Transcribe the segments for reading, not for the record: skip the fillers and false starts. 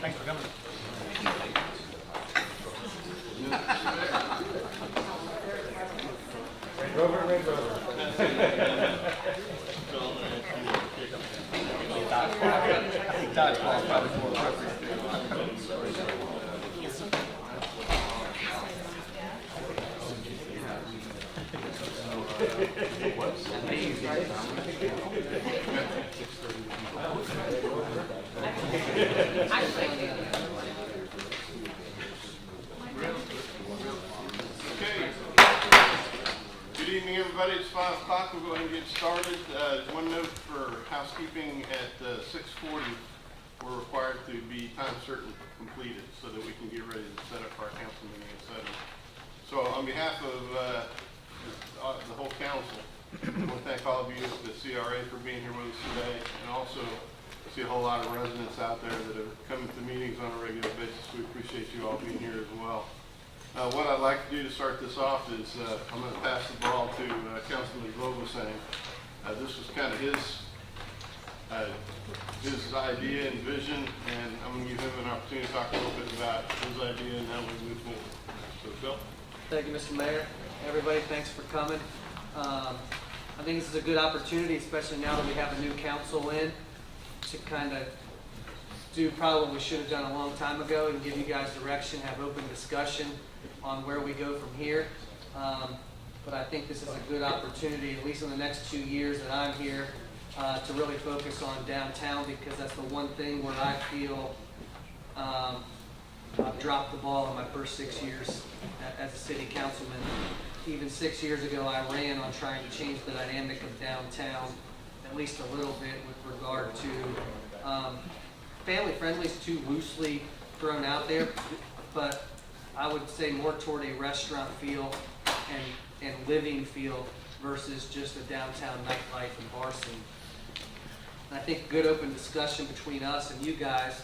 Thanks for coming. Range Rover, Range Rover. I think Dodge Ball probably more appropriate. Good evening, everybody. It's 5 o'clock. We'll go ahead and get started. One note for housekeeping: at 6:40, we're required to be time certain completed so that we can get ready to set up our council meeting at 7. So, on behalf of the whole council, I want to thank all of you at the CRA for being here with us today, and also see a whole lot of residents out there that are coming to meetings on a regular basis. We appreciate you all being here as well. What I'd like to do to start this off is I'm going to pass the ball to Councilman Vogelsang. This was kind of his idea and vision, and I'm going to give him an opportunity to talk a little bit about his idea and how we move forward. So, Phil. Thank you, Mr. Mayor. Everybody, thanks for coming. I think this is a good opportunity, especially now that we have a new council in, to kind of do probably what we should have done a long time ago and give you guys direction, have open discussion on where we go from here. But I think this is a good opportunity, at least in the next 2 years that I'm here, to really focus on downtown, because that's the one thing where I feel I've dropped the ball in my first 6 years as a city councilman. Even 6 years ago, I ran on trying to change the dynamic of downtown, at least a little bit, with regard to family friendly is too loosely thrown out there, but I would say more toward a restaurant feel and living feel versus just a downtown nightlife and bar scene. And I think good open discussion between us and you guys,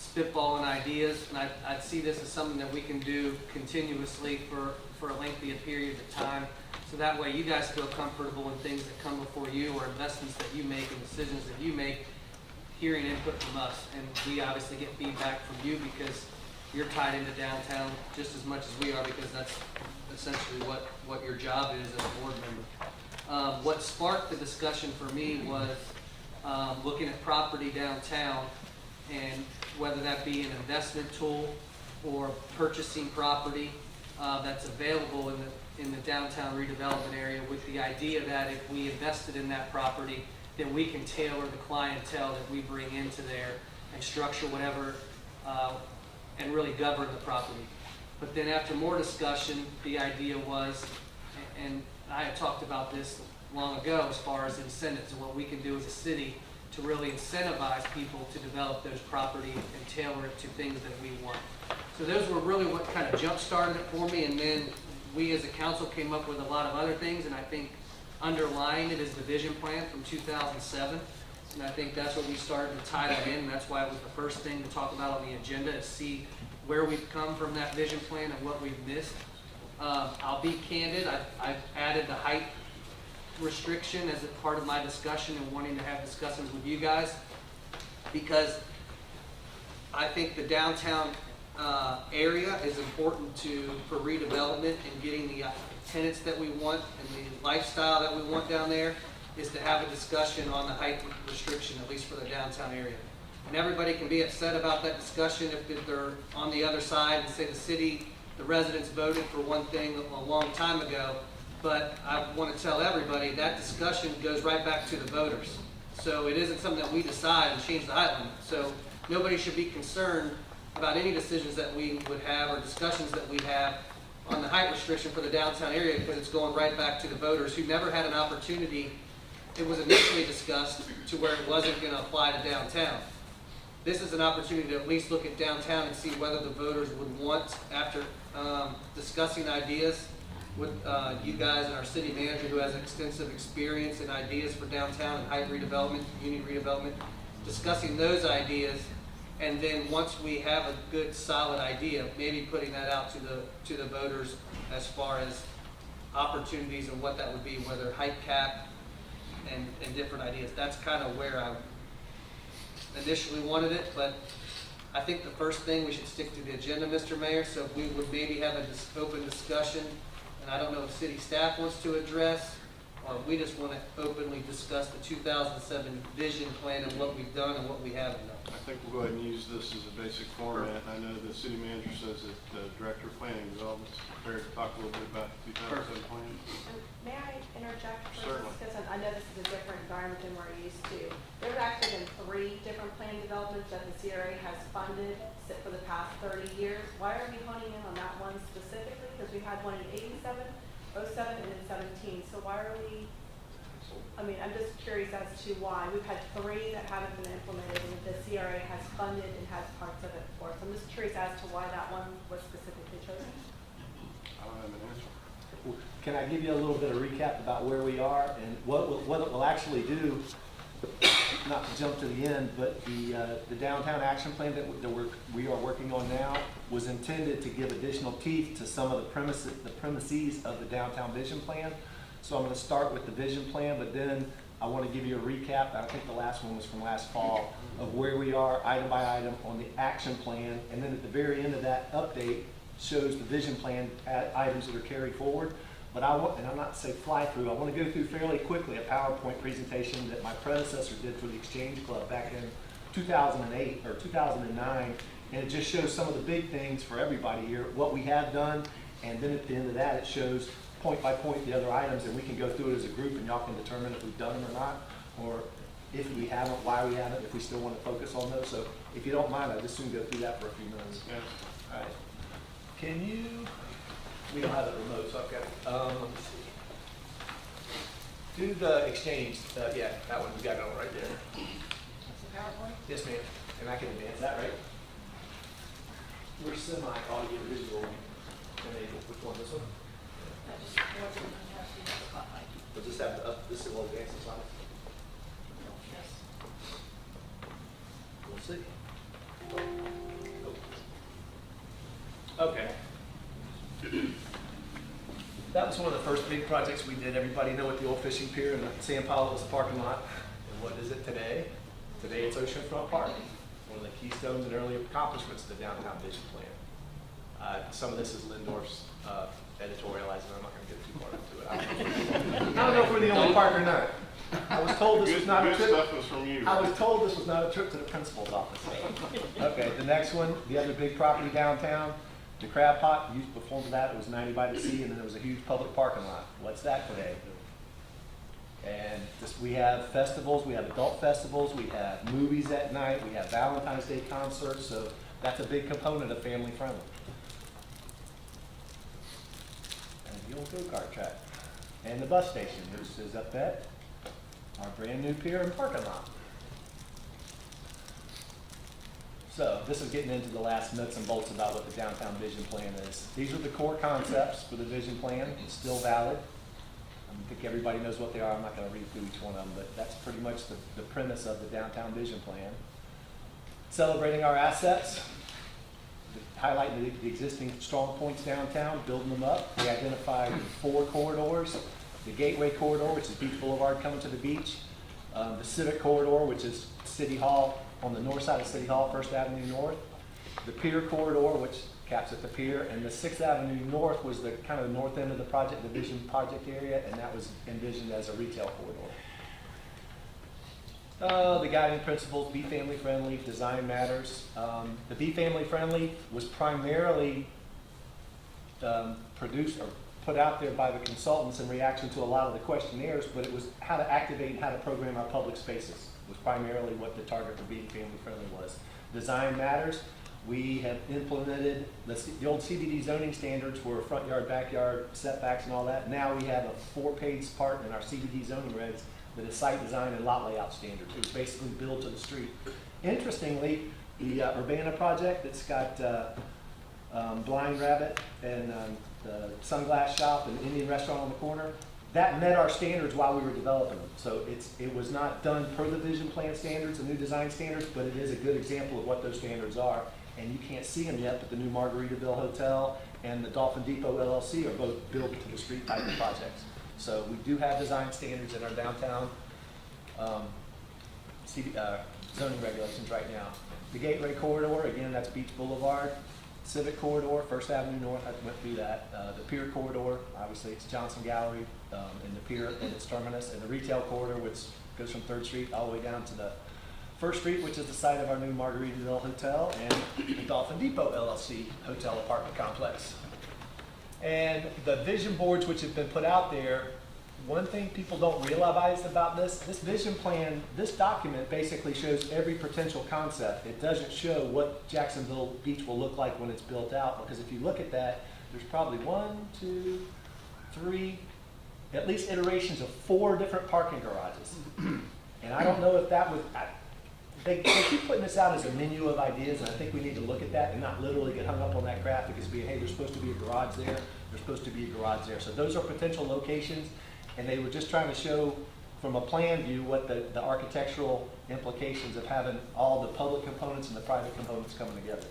spitballing ideas, and I'd see this as something that we can do continuously for a lengthy period of time, so that way you guys feel comfortable in things that come before you or investments that you make and decisions that you make, hearing input from us. And we obviously get feedback from you because you're tied into downtown just as much as we are, because that's essentially what your job is as a board member. What sparked the discussion for me was looking at property downtown, and whether that be an investment tool or purchasing property that's available in the downtown redevelopment area, with the idea that if we invested in that property, then we can tailor the clientele that we bring into there and structure whatever and really govern the property. But then after more discussion, the idea was, and I had talked about this long ago, as far as incentives and what we can do as a city to really incentivize people to develop those property and tailor it to things that we want. So those were really what kind of jump-started it for me, and then we as a council came up with a lot of other things, and I think underlying it is the vision plan from 2007, and I think that's what we started to tie that in, and that's why it was the first thing to talk about on the agenda, is see where we've come from that vision plan and what we've missed. I'll be candid, I've added the height restriction as a part of my discussion and wanting to have discussions with you guys, because I think the downtown area is important for redevelopment and getting the tenants that we want and the lifestyle that we want down there, is to have a discussion on the height restriction, at least for the downtown area. And everybody can be upset about that discussion if they're on the other side and say the residents voted for one thing a long time ago. But I want to tell everybody that discussion goes right back to the voters. So it isn't something that we decide and change the height limit. So nobody should be concerned about any decisions that we would have or discussions that we have on the height restriction for the downtown area, because it's going right back to the voters who never had an opportunity. It was initially discussed to where it wasn't going to apply to downtown. This is an opportunity to at least look at downtown and see whether the voters would want, after discussing ideas with you guys and our city manager, who has extensive experience and ideas for downtown and height redevelopment, community redevelopment, discussing those ideas, and then once we have a good solid idea, maybe putting that out to the voters as far as opportunities and what that would be, whether height cap and different ideas. That's kind of where I initially wanted it, but I think the first thing, we should stick to the agenda, Mr. Mayor, so if we would maybe have an open discussion, and I don't know if city staff wants to address, or if we just want to openly discuss the 2007 vision plan and what we've done and what we haven't done. I think we'll go ahead and use this as a basic format. I know the city manager says that the Director of Planning and Development is prepared to talk a little bit about the 2007 plan. May I interject for Certainly. this? Because I know this is a different environment than we're used to. There's actually been 3 different plan developments that the CRA has funded for the past 30 years. Why are we honing in on that one specifically? Because we had one in 87, 07, and then 17. So why are we, I mean, I'm just curious as to why. We've had 3 that haven't been implemented, and the CRA has funded and has parts of it for us. I'm just curious as to why that one was specifically chosen. I don't have an answer. Can I give you a little bit of recap about where we are and what it will actually do, not to jump to the end, but the downtown action plan that we are working on now was intended to give additional teeth to some of the premises of the downtown vision plan. So I'm going to start with the vision plan, but then I want to give you a recap. I think the last one was from last fall of where we are item by item on the action plan. And then at the very end of that update shows the vision plan items that are carried forward. But and I'm not to say fly through, I want to go through fairly quickly a PowerPoint presentation that my predecessor did for the Exchange Club back in 2008 or 2009. And it just shows some of the big things for everybody here, what we have done. And then at the end of that, it shows point by point the other items, and we can go through it as a group and y'all can determine if we've done them or not, or if we haven't, why we haven't, if we still want to focus on those. So if you don't mind, I'll just soon go through that for a few minutes. Yes. All right. Can you, we don't have a remote, so I've got, let me see. Do the exchange, yeah, that one, we got it on right there. PowerPoint? Yes, ma'am. And I can advance that, right? We're semi-audio visual enabled. Which one, this one? We'll just have this will advance the slide. We'll see. Okay. That was one of the first big projects we did. Everybody know what the old fishing pier and the sand pile was, the parking lot. And what is it today? Today it's Oceanfront Park. One of the keystones and early accomplishments of the downtown vision plan. Some of this is Lindorf's editorializing. I'm not going to get too far into it. I don't know if we're the only park or not. I was told this was not a Good trip. stuff was from you. I was told this was not a trip to the principal's office. Okay, the next one, the other big property downtown, the Crab Pot. Used before that, it was 90 by the sea, and then there was a huge public parking lot. What's that today? And we have festivals, we have adult festivals, we have movies at night, we have Valentine's Day concerts, so that's a big component of family friendly. And the old go-kart track. And the bus station, this is up at our brand new pier and parking lot. So this is getting into the last nuts and bolts about what the downtown vision plan is. These are the core concepts for the vision plan. It's still valid. I think everybody knows what they are. I'm not going to read through each one of them, but that's pretty much the premise of the downtown vision plan. Celebrating our assets, highlighting the existing strong points downtown, building them up. We identified 4 corridors. The Gateway Corridor, which is Beach Boulevard coming to the beach. The Civic Corridor, which is City Hall, on the north side of City Hall, 1st Avenue North. The Pier Corridor, which caps at the pier, and the 6th Avenue North was the kind of the north end of the project, the vision project area, and that was envisioned as a retail corridor. The guiding principles, be family friendly, design matters. The be family friendly was primarily produced or put out there by the consultants in reaction to a lot of the questionnaires, but it was how to activate and how to program our public spaces was primarily what the target for being family friendly was. Design matters. We have implemented the old CBD zoning standards were front yard, backyard setbacks and all that. Now we have a 4-page part in our CBD zoning regs that is site design and lot layout standards. It was basically build to the street. Interestingly, the Urbana project that's got Blind Rabbit and the Sunglass Shop and the Indian restaurant on the corner, that met our standards while we were developing them. So it was not done per the vision plan standards, the new design standards, but it is a good example of what those standards are. And you can't see them yet, but the new Margaritaville Hotel and the Dolphin Depot LLC are both built to the street type of projects. So we do have design standards in our downtown zoning regulations right now. The Gateway Corridor, again, that's Beach Boulevard. Civic Corridor, First Avenue North, I went through that. The Pier Corridor, obviously it's Johnson Gallery, and the pier and its terminus, and the Retail Corridor, which goes from 3rd Street all the way down to the 1st Street, which is the site of our new Margaritaville Hotel, and the Dolphin Depot LLC Hotel Apartment Complex. And the vision boards which have been put out there, one thing people don't realize about this vision plan, this document basically shows every potential concept. It doesn't show what Jacksonville Beach will look like when it's built out, because if you look at that, there's probably 1, 2, 3, at least iterations of 4 different parking garages. And I don't know if that was, they keep putting this out as a menu of ideas, and I think we need to look at that and not literally get hung up on that graphic as being, hey, there's supposed to be a garage there, there's supposed to be a garage there. So those are potential locations, and they were just trying to show from a plan view what the architectural implications of having all the public components and the private components coming together.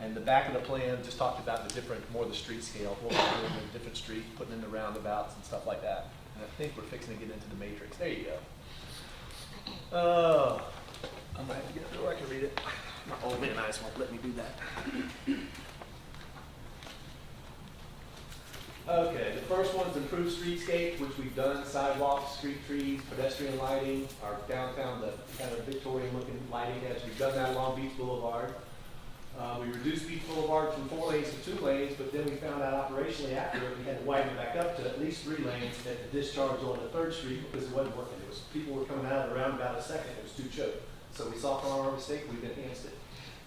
And the back of the plan just talked about the different, more the street scale, what we're doing in a different street, putting in the roundabouts and stuff like that. And I think we're fixing to get into the matrix. There you go. I might have to get it where I can read it. My old man eyes won't let me do that. Okay, the first one's improved streetscape, which we've done, sidewalks, street trees, pedestrian lighting, our downtown, the kind of Victorian looking lighting heads. We've done that along Beach Boulevard. We reduced Beach Boulevard from 4 lanes to 2 lanes, but then we found out operationally after it, we had to widen it back up to at least 3 lanes at the discharge on the 3rd Street because it wasn't working. It was, people were coming out of the roundabout a second, it was too choked. So we saw from our mistake, we've enhanced it.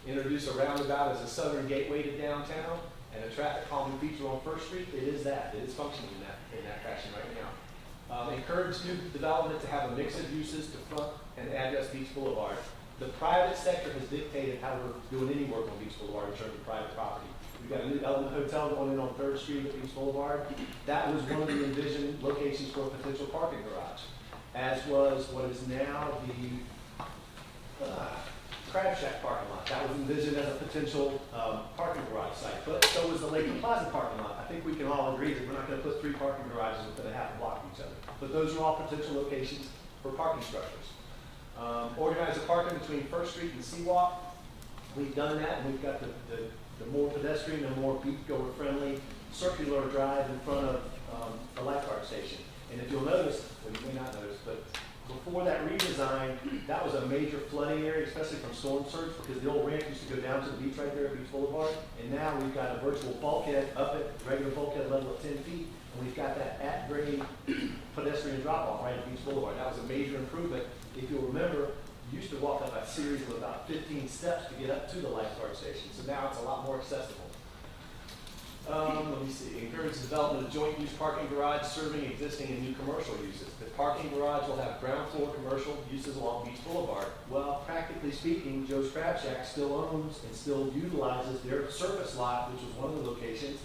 Introduce a roundabout as a southern gateway to downtown and a traffic calming feature on 1st Street. It is that. It is functioning in that fashion right now. Encourage new development to have a mix of uses to front and address Beach Boulevard. The private sector has dictated how we're doing any work on Beach Boulevard in terms of private property. We've got a new Element Hotel going in on 3rd Street at Beach Boulevard. That was one of the envisioned locations for a potential parking garage, as was what is now the Crab Shack parking lot. That was envisioned as a potential parking garage site, but so was the Lakeland Plaza parking lot. I think we can all agree that we're not going to put 3 parking garages within a half a block of each other. But those are all potential locations for parking structures. Organize the parking between 1st Street and Seawalk. We've done that, and we've got the more pedestrian and more beach-goer friendly circular drive in front of the lifeguard station. And if you'll notice, well, you may not notice, but before that redesign, that was a major flooding area, especially from storm surge, because the old ramp used to go down to the beach right there at Beach Boulevard. And now we've got a virtual bulkhead up at regular bulkhead level of 10 feet, and we've got that at-grade pedestrian drop-off right at Beach Boulevard. That was a major improvement. If you'll remember, you used to walk up a series of about 15 steps to get up to the lifeguard station. So now it's a lot more accessible. Let me see. Encourage the development of joint use parking garage serving existing and new commercial uses. The parking garage will have ground floor commercial uses along Beach Boulevard. Well, practically speaking, Joe's Crab Shack still owns and still utilizes their surface lot, which was one of the locations.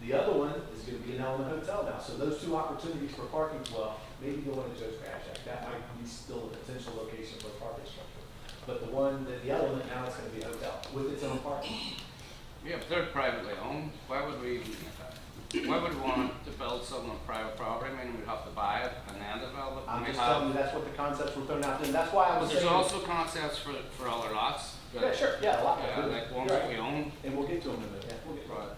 The other one is going to be an Element Hotel now. So those 2 opportunities for parking, well, maybe the one at Joe's Crab Shack. That might be still a potential location for a parking structure. But the one that the Element now is going to be a hotel with its own parking. Yeah, but they're privately owned. Why would we want to build something on private property? I mean, we'd have to buy it and then develop it. I'm just telling you that's what the concepts were thrown out there. And that's why I was There's saying. also concepts for other lots. Yeah, sure. Yeah, a lot. Yeah, like ones You're that right. we own. And we'll get to them in a minute. Yeah, we'll get to them. Right.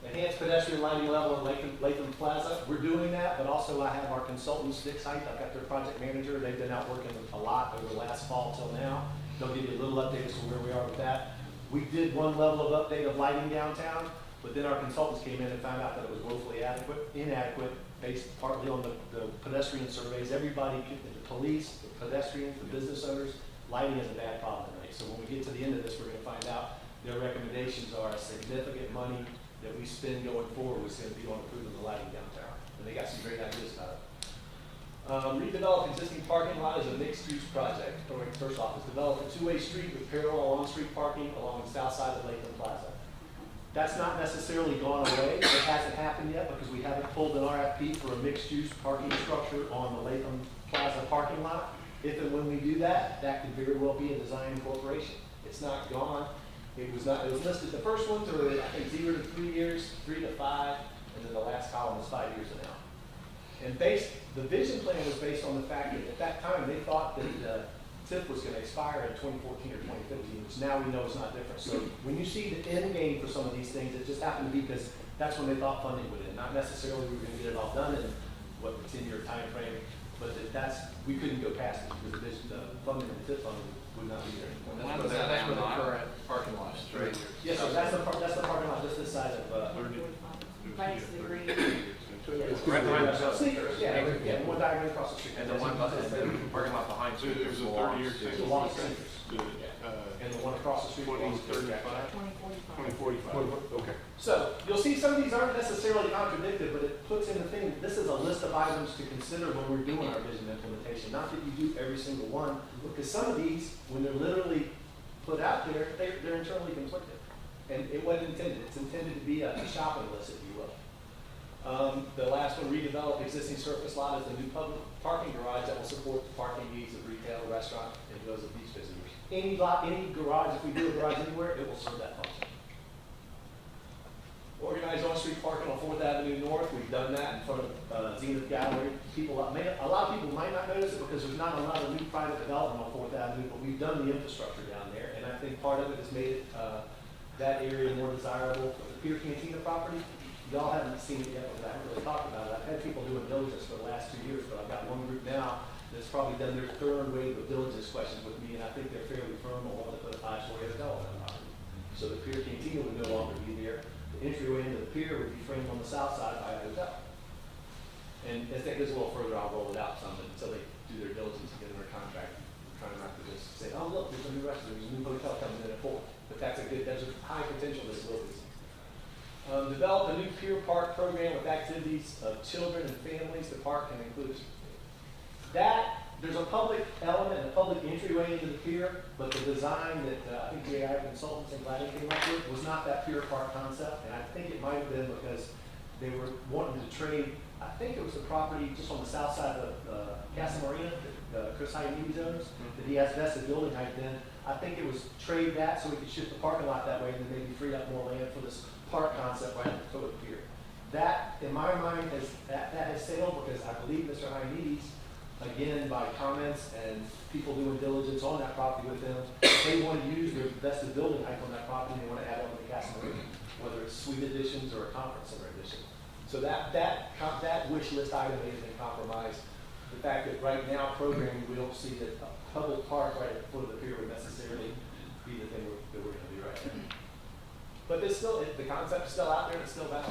Enhanced pedestrian lighting level in Lakeland Plaza. We're doing that, but also I have our consultants, Dick's Height. I've got their project manager. They've been out working a lot over the last fall till now. They'll give you a little update as to where we are with that. We did one level of update of lighting downtown, but then our consultants came in and found out that it was woefully inadequate, based partly on the pedestrian surveys. Everybody, the police, the pedestrians, the business owners, lighting is a bad problem tonight. So when we get to the end of this, we're going to find out their recommendations are significant money that we spend going forward was going to be on improving the lighting downtown. And they got some great ideas about it. Redevelop existing parking lot as a mixed-use project. First off, is develop a 2-way street with parallel on-street parking along the south side of Lakeland Plaza. That's not necessarily gone away. It hasn't happened yet because we haven't pulled an RFP for a mixed-use parking structure on the Lakeland Plaza parking lot. If and when we do that, that could very well be a design incorporation. It's not gone. It was listed, the first ones are, I think, 0 to 3 years, 3 to 5, and then the last column is 5 years from now. And the vision plan was based on the fact that at that time, they thought that the TIF was gonna expire in 2014 or 2015, which now we know is not different. So when you see the end game for some of these things, it just happened to be because that's when they thought funding would end. Not necessarily we were gonna get it all done in, what, the 10-year time frame, but we couldn't go past it because the funding, the TIF funding would not be there anymore. When was that That's for the landlocked? current parking lots, right? Yes, sir, that's the parking lot just this side of, Right, to the green. Right behind the sales center. yeah, one diagram across the street. And the one, and the parking lot behind. So there's a 30-year There's a lot of centers. to, And the one across the street. 2035, 2045. Okay. So, you'll see some of these aren't necessarily contradicted, but it puts in the thing, this is a list of items to consider when we're doing our vision implementation. Not that you do every single one, because some of these, when they're literally put out there, they're internally conflicted. And it wasn't intended, it's intended to be a shopping list, if you will. The last one, redevelop existing surface lot as a new public parking garage that will support the parking needs of retail, restaurant, and those of beach visitors. Any lot, any garage, if we do a garage anywhere, it will serve that function. Organized on-street parking on 4th Avenue North, we've done that in front of Zenith Gallery. A lot of people might not notice it because there's not a lot of new private development on 4th Avenue, but we've done the infrastructure down there, and I think part of it has made it, that area more desirable. For the Pier Cantina property, y'all haven't seen it yet, because I haven't really talked about it. I've had people doing diligence for the last 2 years, but I've got one group now that's probably done their third wave of diligence questions with me, and I think they're fairly firm on wanting to put a 5-story hotel on that property. So the Pier Cantina would no longer be there. The entryway into the pier would be framed on the south side by a hotel. And as that goes a little further, I'll roll it out some until they do their diligence and get in their contract. Trying not to just say, oh, look, there's a new restaurant, there's a new hotel coming in at 4. But that's a high potential that will be. Develop a new pier park program with activities of children and families. The park can include that. There's a public element and a public entryway into the pier, but the design that I think CRA consultants and Gladys came up with was not that pier park concept. And I think it might have been because they were wanting to trade, I think it was the property just on the south side of Casa Marina, Chris Hyde owns, that he has vested building height in. I think it was trade that so we could shift the parking lot that way and then maybe free up more land for this park concept right at the toe of the pier. That, in my mind, that has sailed because I believe Mr. Hyde, again, by comments and people doing diligence on that property with them, they want to use their vested building height on that property and they want to add on the Casa Marina, whether it's suite additions or a conference center addition. So that wish list item may have been compromised. The fact that right now programming, we don't see that a public park right at the foot of the pier would necessarily be the thing that we're going to do right now. But it's still, the concept's still out there and it's still valid.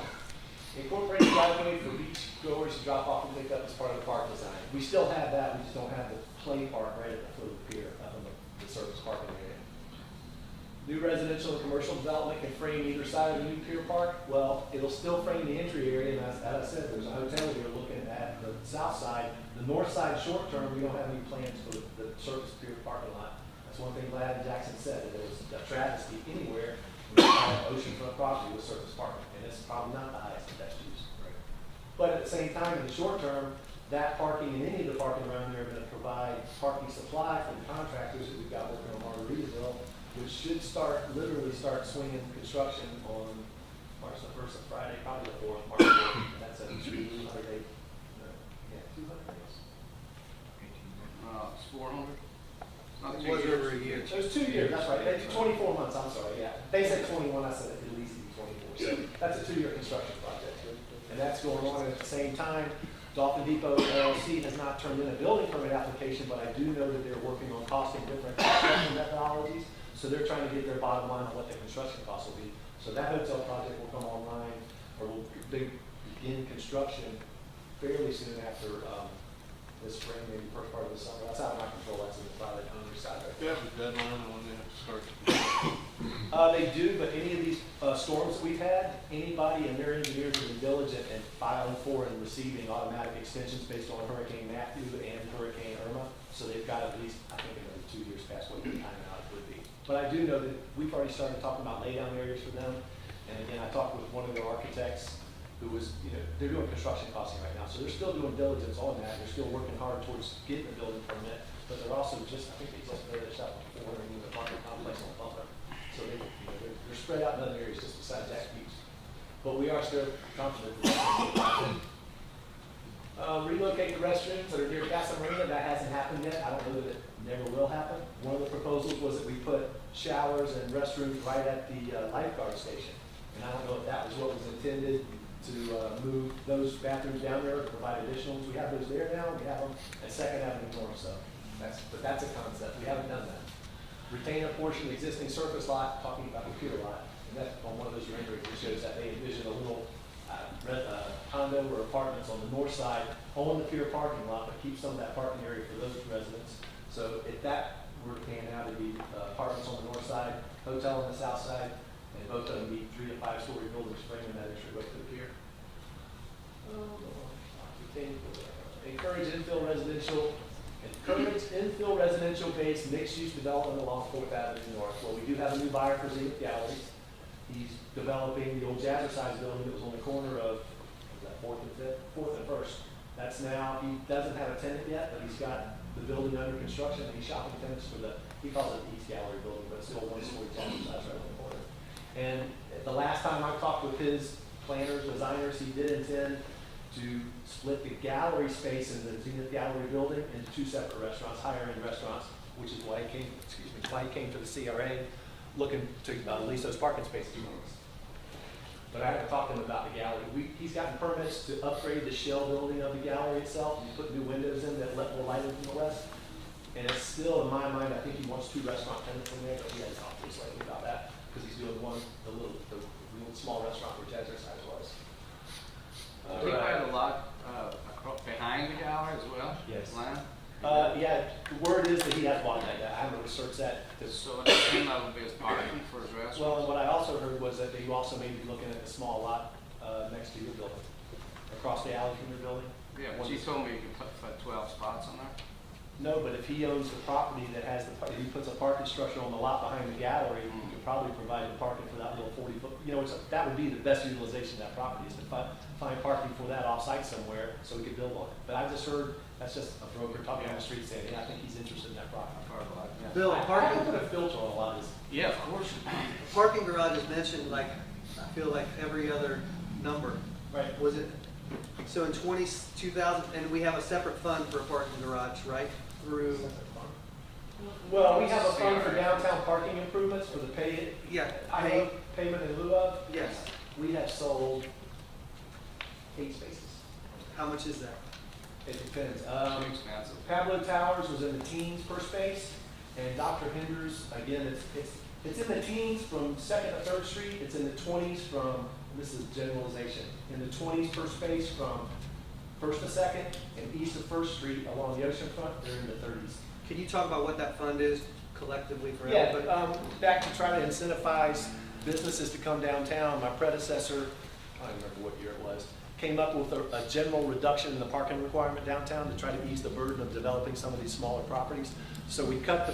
Incorporate driveway for beach goers to drop off and pick up as part of the park design. We still have that, we just don't have the play park right at the foot of the pier, up on the surface parking area. New residential and commercial development can frame either side of the new pier park. Well, it'll still frame the entry area, and as I said, there's a hotel we were looking at the south side. The north side, short term, we don't have any plans for the surface pier parking lot. That's one thing Glad and Jackson said, that it was a travesty anywhere when you have oceanfront property with surface parking, and it's probably not the highest and best use. Right. But at the same time, in the short term, that parking and any of the parking around there are going to provide parking supply for the contractors that we've got working on Margaritaville, which should literally start swinging construction on March the 1st of Friday, probably the 4th, March 4th, and that's a 200-day, 200 days. It's 400? Not It 2 was years. over a year. So it's 2 years, that's right. It's 24 months, I'm sorry, yeah. They said 21, I said at least 24. So that's a 2-year construction project. And that's going on, and at the same time, Dolphin Depot LLC has not turned in a building permit application, but I do know that they're working on costing different construction methodologies. So they're trying to get their bottom line on what the construction costs will be. So that hotel project will come online, or will begin construction fairly soon after this spring, maybe first part of the summer. That's out of my control, that's in the private owner side. Do you have a deadline on when they have to start? They do, but any of these storms that we've had, anybody and their engineers have been diligent in filing for and receiving automatic extensions based on Hurricane Matthew and Hurricane Irma. So they've got at least, I think, another 2 years past what the time out would be. But I do know that we've already started talking about laydown areas for them. And again, I talked with one of their architects who was, they're doing construction costing right now. So they're still doing diligence on that. They're still working hard towards getting a building permit. But they're also I think they just finished up a 400-unit apartment complex on Butler. So they're spread out in other areas just besides Jack Beach. But we are still confident that Relocate the restrooms that are near Casa Marina, that hasn't happened yet. I don't know that it never will happen. One of the proposals was that we put showers and restrooms right at the lifeguard station. And I don't know if that was what was intended to move those bathrooms down there, to provide additional ones. We have those there now, we have them at Second Avenue North, so but that's a concept. We haven't done that. Retain a portion of the existing surface lot, talking about the pier lot. And that's on one of those renderings that shows that they envision a little condo or apartments on the north side on the pier parking lot, but keep some of that parking area for those residents. So if that were to pan out, it'd be apartments on the north side, hotel on the south side, and both of them be 3 to 5 story buildings bringing that extra weight to the pier. Encourage infill residential based mixed use development along 4th Avenue North. Well, we do have a new buyer for Zenith Galleries. He's developing the old Jazzercise building that was on the corner of, was that 4th and 5th? 4th and 1st. That's now, he doesn't have a tenant yet, but he's got the building under construction, and he's shopping tenants for he calls it the East Gallery building, but it's still 1-story Jazzercise right on the corner. And the last time I talked with his planners, designers, he did intend to split the gallery space in the Zenith Gallery building into 2 separate restaurants, higher end restaurants, which is why he came to the CRA looking to lease those parking spaces from us. But I haven't talked to him about the gallery. He's gotten permits to upgrade the shell building of the gallery itself and put new windows in that let more light in from the west. And it's still, in my mind, I think he wants 2 restaurant tenants in there, but we hadn't talked to us lately about that because he's doing the little small restaurant where Jazzercise was. Do you buy the lot behind the gallery as well? Yes. Land? Yeah, the word is that he has bought that. I haven't researched that. So I assume that would be his parking for his restaurant? Well, and what I also heard was that you also may be looking at the small lot next to your building, across the alley from your building. Yeah, but she told me you could put 12 spots on there. No, but if he owns the property that has if he puts a parking structure on the lot behind the gallery, he could probably provide the parking for that little 40-foot. That would be the best utilization of that property is to find parking for that off-site somewhere so we could build on it. But I just heard that's just a broker talking on the street saying, yeah, I think he's interested in that property. Bill, I haven't put a filter on a lot of this. Yeah, of course. parking garage is mentioned like, I feel like every other number. Right. Was it, so in 2000, and we have a separate fund for a parking garage, right? Through, Well, we have a fund for downtown parking improvements for the payment in lieu of. yes. We have sold 8 spaces. How much is that? It depends. Too expensive. Pablo Towers was in the teens per space, and Dr. Henders, again, it's in the teens from 2nd to 3rd Street. It's in the 20s from, this is generalization, in the 20s per space from 1st to 2nd, and east of 1st Street along the ocean front, they're in the 30s. Can you talk about what that fund is collectively for Yeah, everybody? back to try to incentivize businesses to come downtown, my predecessor, I don't remember what year it was, came up with a general reduction in the parking requirement downtown to try to ease the burden of developing some of these smaller properties. So we cut the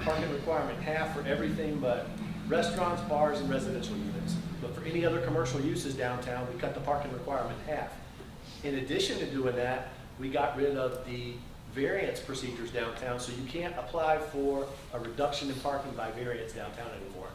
parking requirement in half for everything but restaurants, bars, and residential units. But for any other commercial uses downtown, we cut the parking requirement in half. In addition to doing that, we got rid of the variance procedures downtown, so you can't apply for a reduction in parking by variance downtown anymore.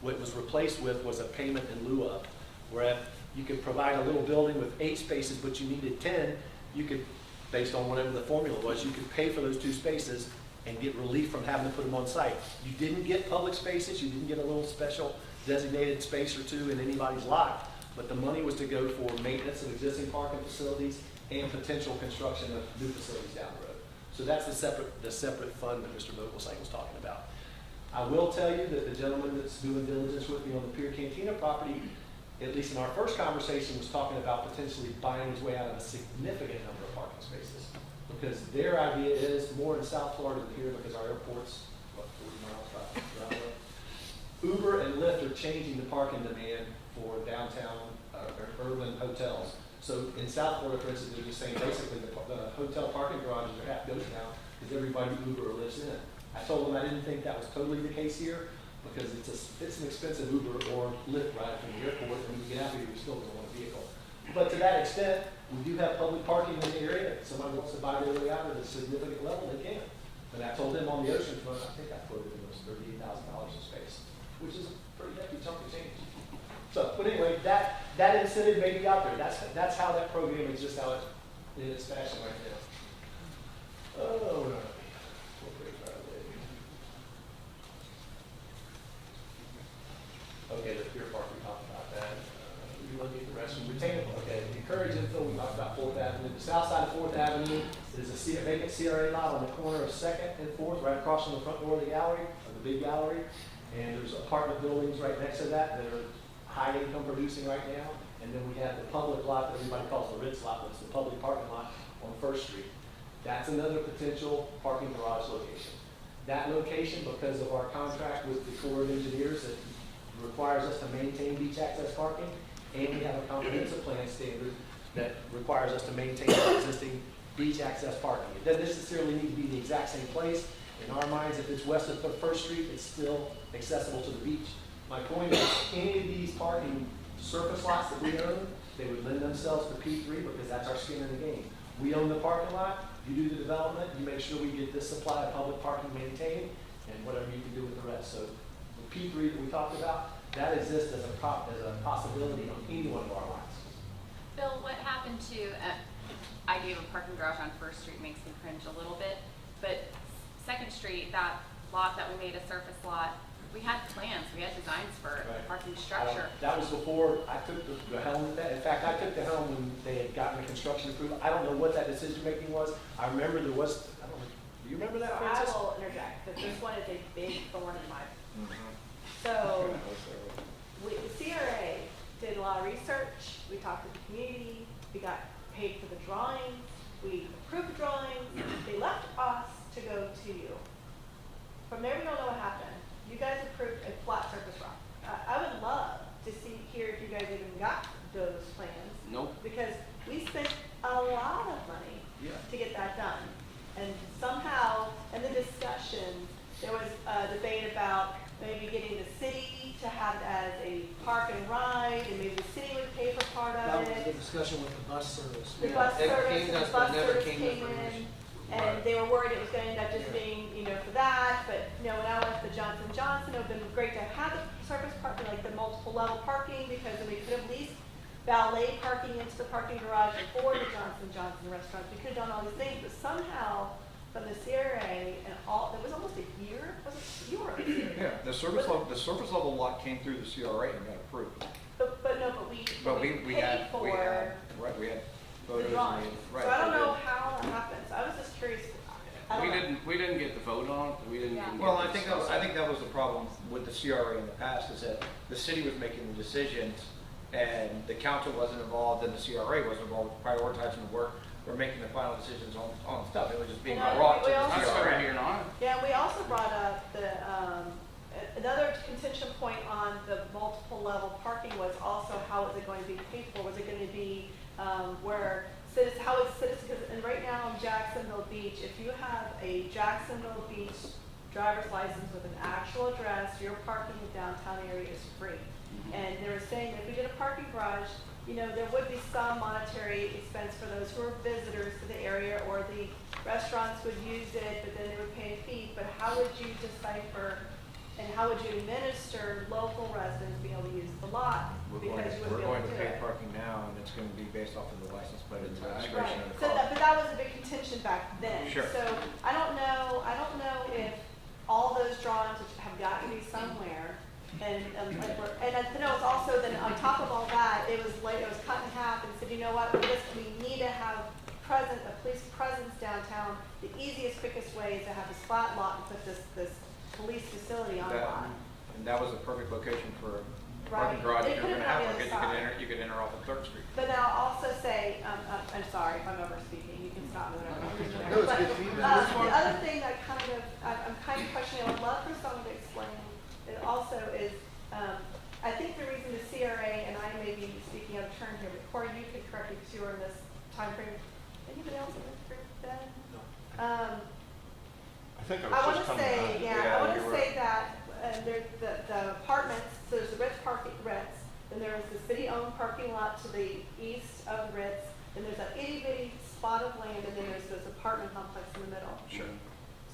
What was replaced with was a payment in lieu of, where you could provide a little building with 8 spaces, but you needed 10, you could, based on whatever the formula was, you could pay for those 2 spaces and get relief from having to put them on site. You didn't get public spaces, you didn't get a little special designated space or 2 in anybody's lot, but the money was to go for maintenance of existing parking facilities and potential construction of new facilities down the road. So that's the separate fund that Mr. Vogelsang was talking about. I will tell you that the gentleman that's doing diligence with me on the Pier Cantina property, at least in our first conversation, was talking about potentially buying his way out of a significant number of parking spaces. Because their idea is more in South Florida than here because our airport's, 40 miles around the way. Uber and Lyft are changing the parking demand for downtown or urban hotels. So in South Florida, for instance, they're just saying basically the hotel parking garages are half ghost now because everybody Uber or Lyft's in. I told them I didn't think that was totally the case here because it's an expensive Uber or Lyft ride from the airport, and when you get out here, you're still going to want a vehicle. But to that extent, we do have public parking in the area. If somebody wants to buy their way out at a significant level, they can. But I told them on the ocean front, I think I quoted them as $38,000 a space, which is a pretty hefty chunk of change. So, but anyway, that incentive may be out there. That's how that program exists, how it in its fashion right now. Oh, no. Okay, the pier park, we talked about that. We want to get the restroom retainable. Okay, encourage infill, we talked about Fourth Avenue. The south side of Fourth Avenue is a vacant CRA lot on the corner of Second and Fourth, right across from the front door of the gallery, of the big gallery. And there's apartment buildings right next to that that are high income producing right now. And then we have the public lot that everybody calls the Ritz lot, but it's the public parking lot on First Street. That's another potential parking garage location. That location, because of our contract with the Corps of Engineers that requires us to maintain beach access parking, and we have a comprehensive plan standard that requires us to maintain our existing beach access parking. It doesn't necessarily need to be the exact same place. In our minds, if it's west of First Street, it's still accessible to the beach. My point is, any of these parking surface lots that we own, they would lend themselves to P3 because that's our skin in the game. We own the parking lot, you do the development, you make sure we get this supply of public parking maintained, and whatever you can do with the rest. So the P3 that we talked about, that exists as a possibility on any one of our lots. Bill, what happened to, idea of a parking garage on First Street makes me cringe a little bit, but Second Street, that lot that we made a surface lot, we had plans, we had designs for Right. parking structure. That was before I took the helm with that. In fact, I took the helm when they had gotten the construction approval. I don't know what that decision making was. I remember there was, I don't know, do you remember that, So I Francis? will interject, because this one is a big thorn in my. So, the CRA did a lot of research, we talked to the community, we got paid for the drawings, we approved the drawings, they left us to go to you. From there, we don't know what happened. You guys approved a flat surface rock. I would love to hear if you guys even got those plans. Nope. Because we spent a lot of money Yeah. to get that done. And somehow, in the discussion, there was a debate about maybe getting the city to have it as a park and ride, and maybe the city would pay for part That of was the it. discussion with the bus service. The Yeah, bus they service, came to and us, the but bus never service came to came in, fruition. and they were worried it was going to end up just being, for that, but, when I went to Johnson Johnson, it would have been great to have the surface parking, like the multiple level parking, because then we could have leased valet parking into the parking garage before the Johnson Johnson restaurant. We could have done all these things, but somehow, from the CRA and all, there was almost a year, was it, you were on the CRA? Yeah, the surface level lot came through the CRA and got approved. But we We paid had, for we had, right, we had the photos. drawings. Right, So I don't we know did. how that happened, so I was just curious. I don't know. We didn't get the vote on it, we didn't Yeah. even get. Well, to I think that was the problem with the CRA in the past, is that the city was making the decisions and the council wasn't involved and the CRA wasn't involved with prioritizing the work or making the final decisions on stuff. It was just being And I- brought to we the also- That's what we're CRA. hearing on it. Yeah, we also brought up the, another contention point on the multiple level parking was also how is it going to be paid for? Was it going to be, where citizens, how is citizens, and right now in Jacksonville Beach, if you have a Jacksonville Beach driver's license with an actual address, your parking in the downtown area is free. And they were saying that if we did a parking garage, there would be some monetary expense for those who are visitors to the area, or the restaurants would use it, but then they would pay a fee. But how would you decipher and how would you administer local residents being able to use the lot? Because you We're wouldn't be going able to to do pay it. parking now, and it's going to be based off of the license plate and the Right. registration Right, of the so car. that, but that was a big contention back then. Sure. So I don't know if all those drawings which have got to be somewhere, and I know it's also then on top of all that, it was cut in half and said, you know what, we need to have a police presence downtown. The easiest, quickest way is to have this flat lot and put this police facility on lot. And that was the perfect location for a Right. parking garage They if put you're it going to have on one, the because other side. you could enter off of Third Street. But then I'll also say, I'm sorry if I'm over speaking, you can stop me whenever. No, it's good feedback. The other thing that I'm kind of questioning, I would love for someone to explain, it also is, I think the reason the CRA, and I may be speaking out of turn here, but Corey, you could correct me because you were in this timeframe. Anybody else in this group then? I think I I was want just to coming say, out. I want you to were. say that there's the apartments, so there's the Ritz, then there's the city-owned parking lot to the east of Ritz, then there's that itty-bitty spot of land, and then there's this apartment complex in the middle. Sure.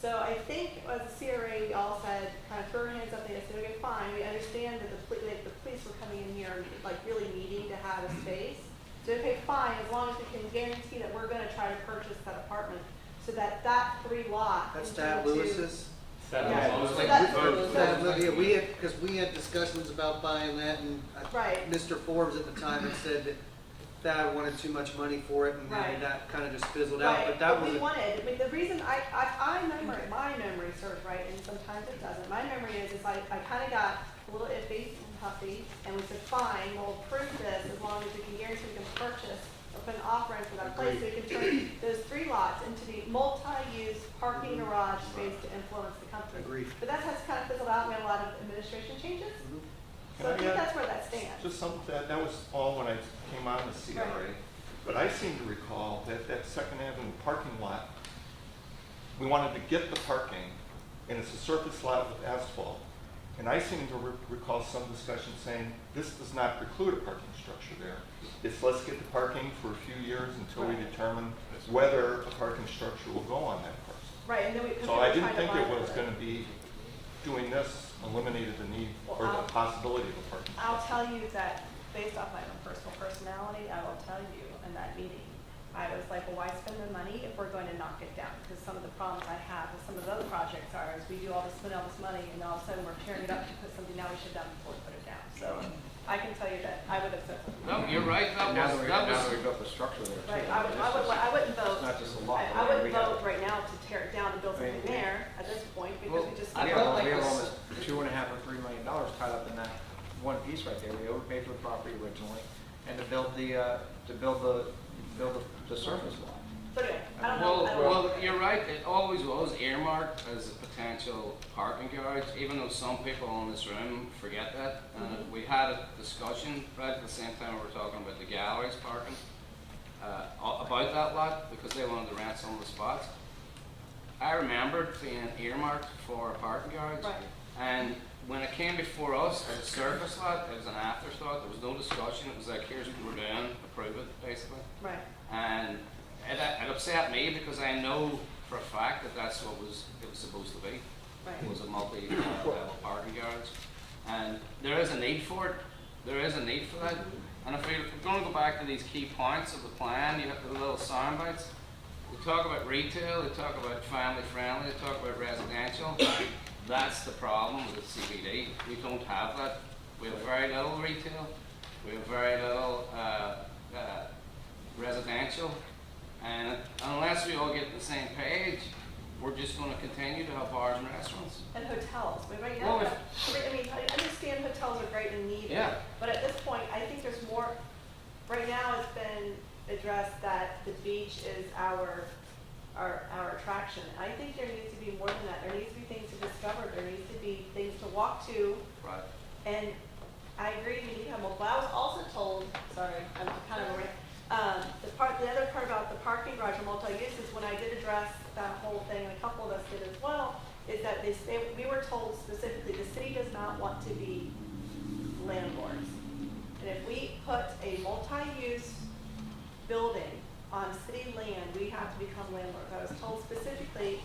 So I think as a CRA, we all said, kind of throw our hands up, they said, okay, fine, we understand that the police were coming in here and like really needing to have a space. to pay fine as long as we can guarantee that we're gonna try to purchase that apartment, so that that 3 lot. That's can Tad go to- Lewis's. Yeah. So So that's- Yeah, we had, because we had discussions about buying that, and Right. Mr. Forbes at the time had said that Thad wanted too much money for it, and then Right. that kind of just fizzled out, Right, but that was. we wanted, I mean, the reason my memory serves right, and sometimes it doesn't. My memory is I kind of got a little iffy and huffy, and we said, fine, we'll approve this as long as we can guarantee we can purchase or put an offer in for that place, so we can turn those 3 lots into the multi-use parking garage space to influence the company. Agreed. But that has kind of fizzled out, we had a lot of administration changes, Can so I I think add- that's where that stands. Just some, that was all when I came on the CRA. Right. But I seem to recall that that Second Avenue parking lot, we wanted to get the parking, and it's a surface lot with asphalt. And I seem to recall some discussion saying, this does not preclude a parking structure there. It's let's get the parking for a few years until we Right. determine whether a parking structure will go on that parcel. Right, and then we. 'cause So we were I didn't trying to think buy it was it. gonna be, doing this eliminated the need Well, or the I'll- possibility of a parking. I'll tell you that based off my own personal personality, I will tell you in that meeting, I was like, well, why spend the money if we're going to knock it down? Because some of the problems I have with some of the other projects are, is we do spend all this money, and all of a sudden we're tearing it up to put something now we should have done before we put it down. So I can tell you that I would have said something. No, you're right, Now that we built the structure there too. Right, I wouldn't vote. It's not just a lot. I wouldn't vote right now to tear it down and build something there at this point, because we just. I We felt have, like we have this- almost $2.5 or $3 million tied up in that one piece right there. We overpaid for the property originally, and to build the surface lot. So anyway, I don't know. I don't know. Well, you're right, it always was earmarked as a potential parking garage, even though some people in this room forget that. We had a discussion right at the same time we were talking about the galleries parking, about that lot, because they wanted to rent some of the spots. I remember it being earmarked for a parking garage. Right. And when it came before us as a surface lot, it was an afterthought, there was no discussion, it was like, here's what we're doing, approve it, basically. Right. And it upset me because I know for a fact that that's what it was supposed to be. Right. It was a multi-level parking garage. And there is a need for it. There is a need for that. And if we're going to go back to these key points of the plan, you have the little sound bites. We talk about retail, we talk about family friendly, we talk about residential. That's the problem with CBD. We don't have that. We have very little retail. We have very little residential. And unless we all get on the same page, we're just going to continue to have bars and restaurants. And hotels, we right now, Well, I mean, I understand hotels are great and needed. Yeah. But at this point, I think there's more, right now it's been addressed that the beach is our attraction. I think there needs to be more than that. There needs to be things to discover, there needs to be things to walk to. Right. And I agree, we need to have more, but I was also told, sorry, I'm kind of, the other part about the parking garage and multi-use is when I did address that whole thing, and a couple of us did as well, is that we were told specifically, the city does not want to be landlords. And if we put a multi-use building on city land, we have to become landlords. I was told specifically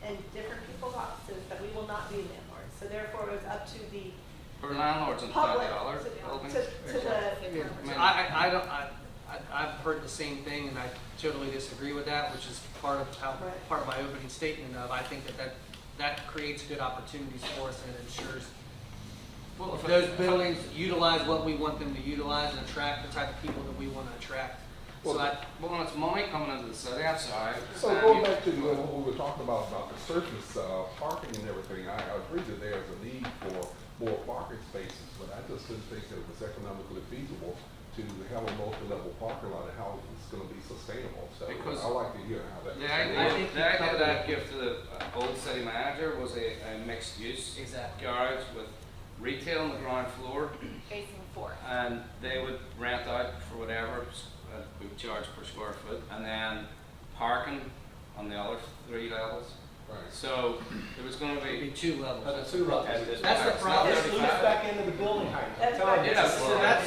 in different people's offices that we will not be landlords. So therefore, it was up to the For landlords and public, $20 buildings. to the, I've heard the same thing, and I totally disagree with that, which is part of part of my opening statement of, I think that creates good opportunities for us and ensures Well, if those buildings utilize what we want them to utilize and attract the type of people that we want to attract. So Well, when it's money coming into the city, I'm sorry. So going back to what we were talking about the surface parking and everything, I agree that there's a need for more parking spaces, but I just didn't think that it was economically feasible to have a multi-level parking lot and how it's gonna be sustainable. So Because- I'd like to hear how that. The I idea, think the idea that I'd give to the old city manager was a mixed use Exactly. garage with retail on the ground floor, Facing forth. and they would rent out for whatever we would charge per square foot, and then parking on the other 3 levels. Right. So there was going to It'd be be. 2 levels. That's 2 levels. That's the problem. This loops back into the building height. That's I'm telling right. you. Yeah,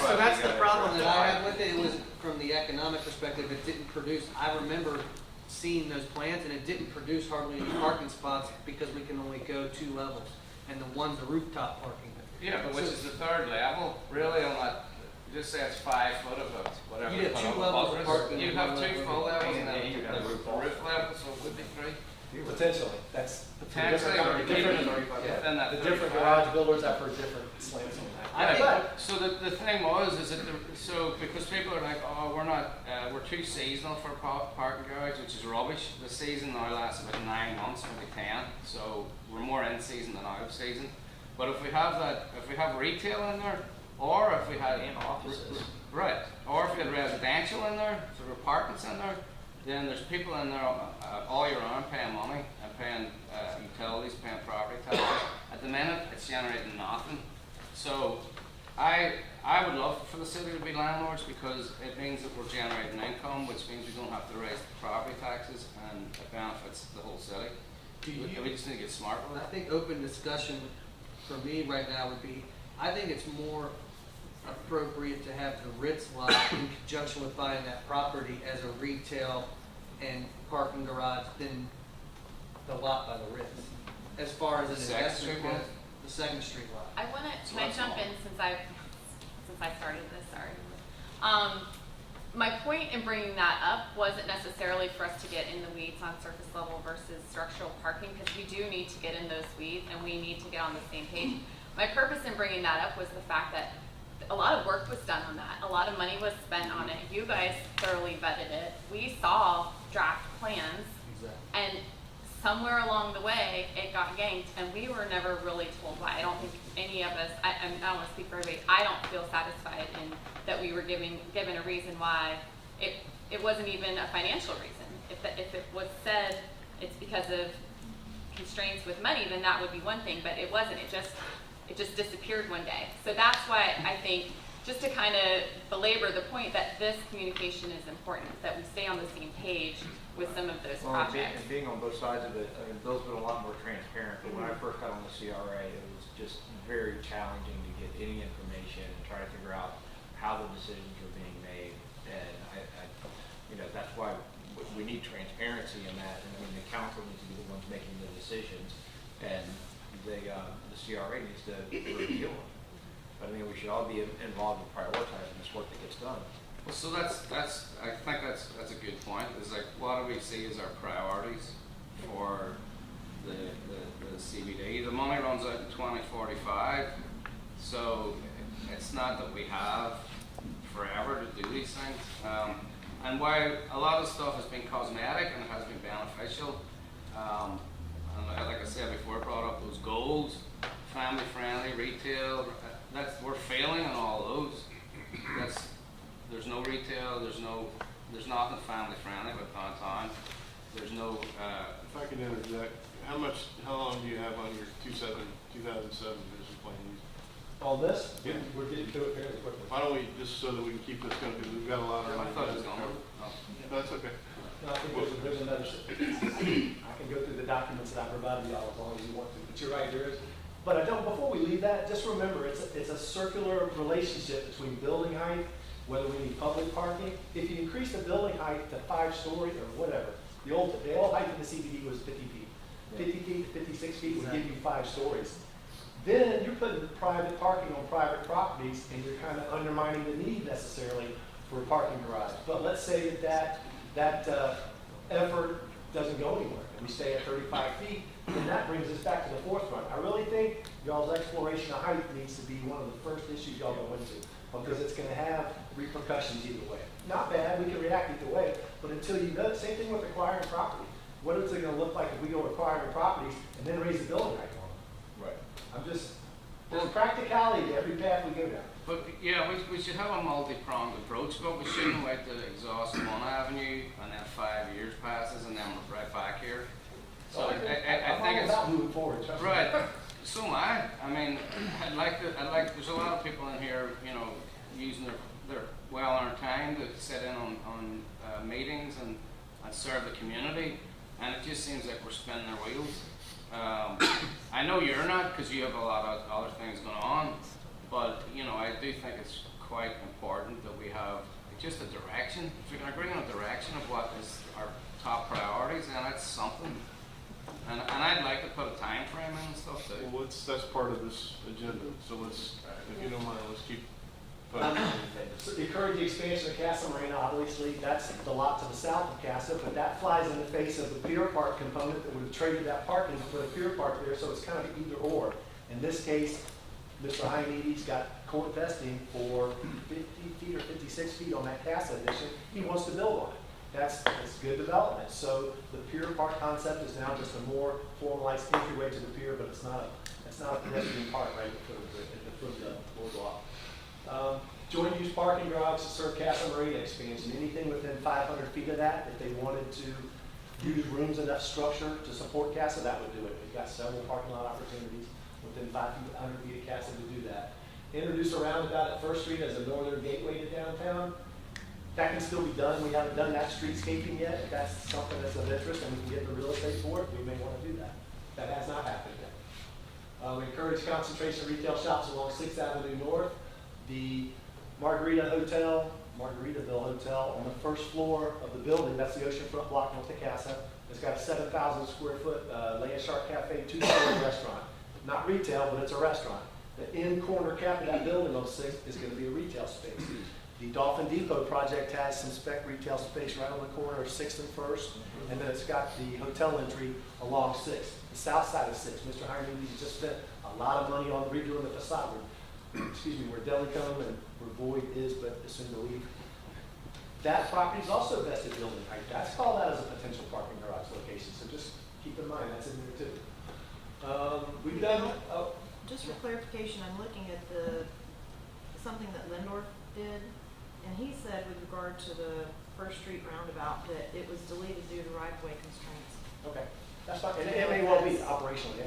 So that's the problem that I have with it. It was from the economic perspective, it didn't produce, I remember seeing those plans and it didn't produce hardly any parking spots because we can only go 2 levels. And the one's the rooftop parking. Yeah, but which is the 3rd level, really, on that. just say it's 5 foot of it, whatever. You'd have put two up levels of buffers. parking You'd and have one 2 level full of- levels and Yeah, then you'd have the roof roof level, so it would be 3. Potentially, that's. Potentially, or different- within that The different 35. garage builders have heard different slants on that. I think- But- So the thing was, is that, so because people are like, oh, we're too seasonal for parking garage, which is rubbish. The season now lasts about 9 months, maybe 10, so we're more in season than out of season. But if we have retail in there, or if we had And offices. right, or if we had residential in there, sort of apartments in there, then there's people in there all year round paying money and paying utilities, paying property taxes. At the minute, it's generating nothing. So I would love for the city to be landlords because it means that we're generating income, which means we don't have to raise the property taxes and it benefits the whole city. We just need to get smart with I it. think open discussion for me right now would be, I think it's more appropriate to have the Ritz lot in conjunction with buying that property as a retail and parking garage than the lot by the Ritz. As far as an Second investment Street one? goes, the Second Street lot. I wanna, So can I that's jump all. in since I started this, sorry. My point in bringing that up wasn't necessarily for us to get in the weeds on surface level versus structural parking, because we do need to get in those weeds and we need to get on the same page. My purpose in bringing that up was the fact that a lot of work was done on that. A lot of money was spent on it. You guys thoroughly vetted it. We saw draft plans, and somewhere along the way, it got yanked, and we were never really told why. I don't think any of us, I don't want to speak for everybody, I don't feel satisfied in that we were given a reason why. It wasn't even a financial reason. If it was said it's because of constraints with money, then that would be one thing, but it wasn't. It just disappeared one day. So that's why I think, just to kind of belabor the point that this communication is important, that we stay on the same page with some of those Well, projects. and being on both sides of it, I mean, Bill's been a lot more transparent, but when I first got on the CRA, it was just very challenging to get any information and try to figure out how the decisions were being made. And that's why we need transparency in that. And I mean, the council needs to be the ones making the decisions, and the CRA needs to review them. But I mean, we should all be involved in prioritizing this work that gets done. Well, so I think that's a good point. Is like, what do we see as our priorities for the CBD? The money runs out in 2045, so it's not that we have forever to do these things. And while a lot of stuff has been cosmetic and it has been beneficial, and like I said before, I brought up those goals, family friendly, retail. We're failing on all those. There's no retail, there's nothing family friendly about downtown. There's no, If I could interject, how long do you have on your 2007 vision plan? On this, Yeah. we're getting through it fairly quickly. Why don't we, just so that we can keep this going, because we've got a lot of. I thought it was gone. Oh. No, that's okay. No, I think there's another, I can go through the documents that I provided y'all as long as you want to, but you're right, there is. But I don't, before we leave that, just remember, it's a circular relationship between building height, whether we need public parking. If you increase the building height to 5 stories or whatever, the old height in the CBD was 50 feet. 50 feet to 56 feet would give you 5 stories. Then you're putting private parking on private properties, and you're kind of undermining the need necessarily for a parking garage. But let's say that effort doesn't go anywhere, and we stay at 35 feet, and that brings us back to the forefront. I really think y'all's exploration of height needs to be one of the first issues y'all go into, because it's going to have repercussions either way. Not bad, we can react either way, but until you know, same thing with acquiring property. What is it going to look like if we go acquiring properties and then raise the building height on them? Right. There's practicality to every path we go down. But yeah, we should have a multi-pronged approach, but we shouldn't wait to exhaust one avenue and then 5 years passes and then we're right back here. So I I'm think all it's about moving forward. trust me. right. So am I. I mean, there's a lot of people in here, using their well-earned time to sit in on meetings and serve the community, and it just seems like we're spinning our wheels. I know you're not, because you have a lot of other things going on, but I do think it's quite important that we have just a direction. If we can agree on a direction of what is our top priorities, then that's something. And I'd like to put a time frame in and stuff too. Well, that's part of this agenda, so let's, if you don't mind, let's keep So encourage the expansion of Casa Marina, obviously, that's the lot to the south of Casa, but that flies in the face of the Pier Park component that would have traded that parking to put a Pier Park there, so it's kind of either or. In this case, Mr. Hymie's got court vesting for 50 feet or 56 feet on that Casa addition. He wants to build on it. That's good development. So the Pier Park concept is now just a more formalized entryway to the pier, but it's not a pedestrian park right at the foot of the boardwalk. Joint use parking garage to serve Casa Marina expansion. Anything within 500 feet of that, if they wanted to use rooms in that structure to support Casa, that would do it. We've got several parking lot opportunities within 500 feet of Casa to do that. Introduce a roundabout at First Street as a northern gateway to downtown. That can still be done. We haven't done that streetscaping yet. If that's something that's of interest and we can get the real estate for it, we may want to do that. That has not happened yet. We encourage concentration of retail shops along 6th Avenue North. The Margaritaville Hotel on the first floor of the building, that's the oceanfront block north of Casa. It's got a 7,000 square foot Land Shark Cafe, 2-story restaurant. Not retail, but it's a restaurant. The end corner cap of that building on 6th is going to be a retail space. The Dolphin Depot project has some spec retail space right on the corner of 6th and 1st, and then it's got the hotel entry along 6th. The south side of 6th, Mr. Hymie just spent a lot of money on redoing the facade. Excuse me, where Delicom and where Void is, but it's soon to leave. That property is also vested building height. That's called out as a potential parking garage location, so just keep in mind that's in there too. We've done, Just for clarification, I'm looking at something that Lindorf did, and he said with regard to the First Street roundabout that it was deleted due to right-of-way constraints. okay, that's fine, and it may well be operational, yeah.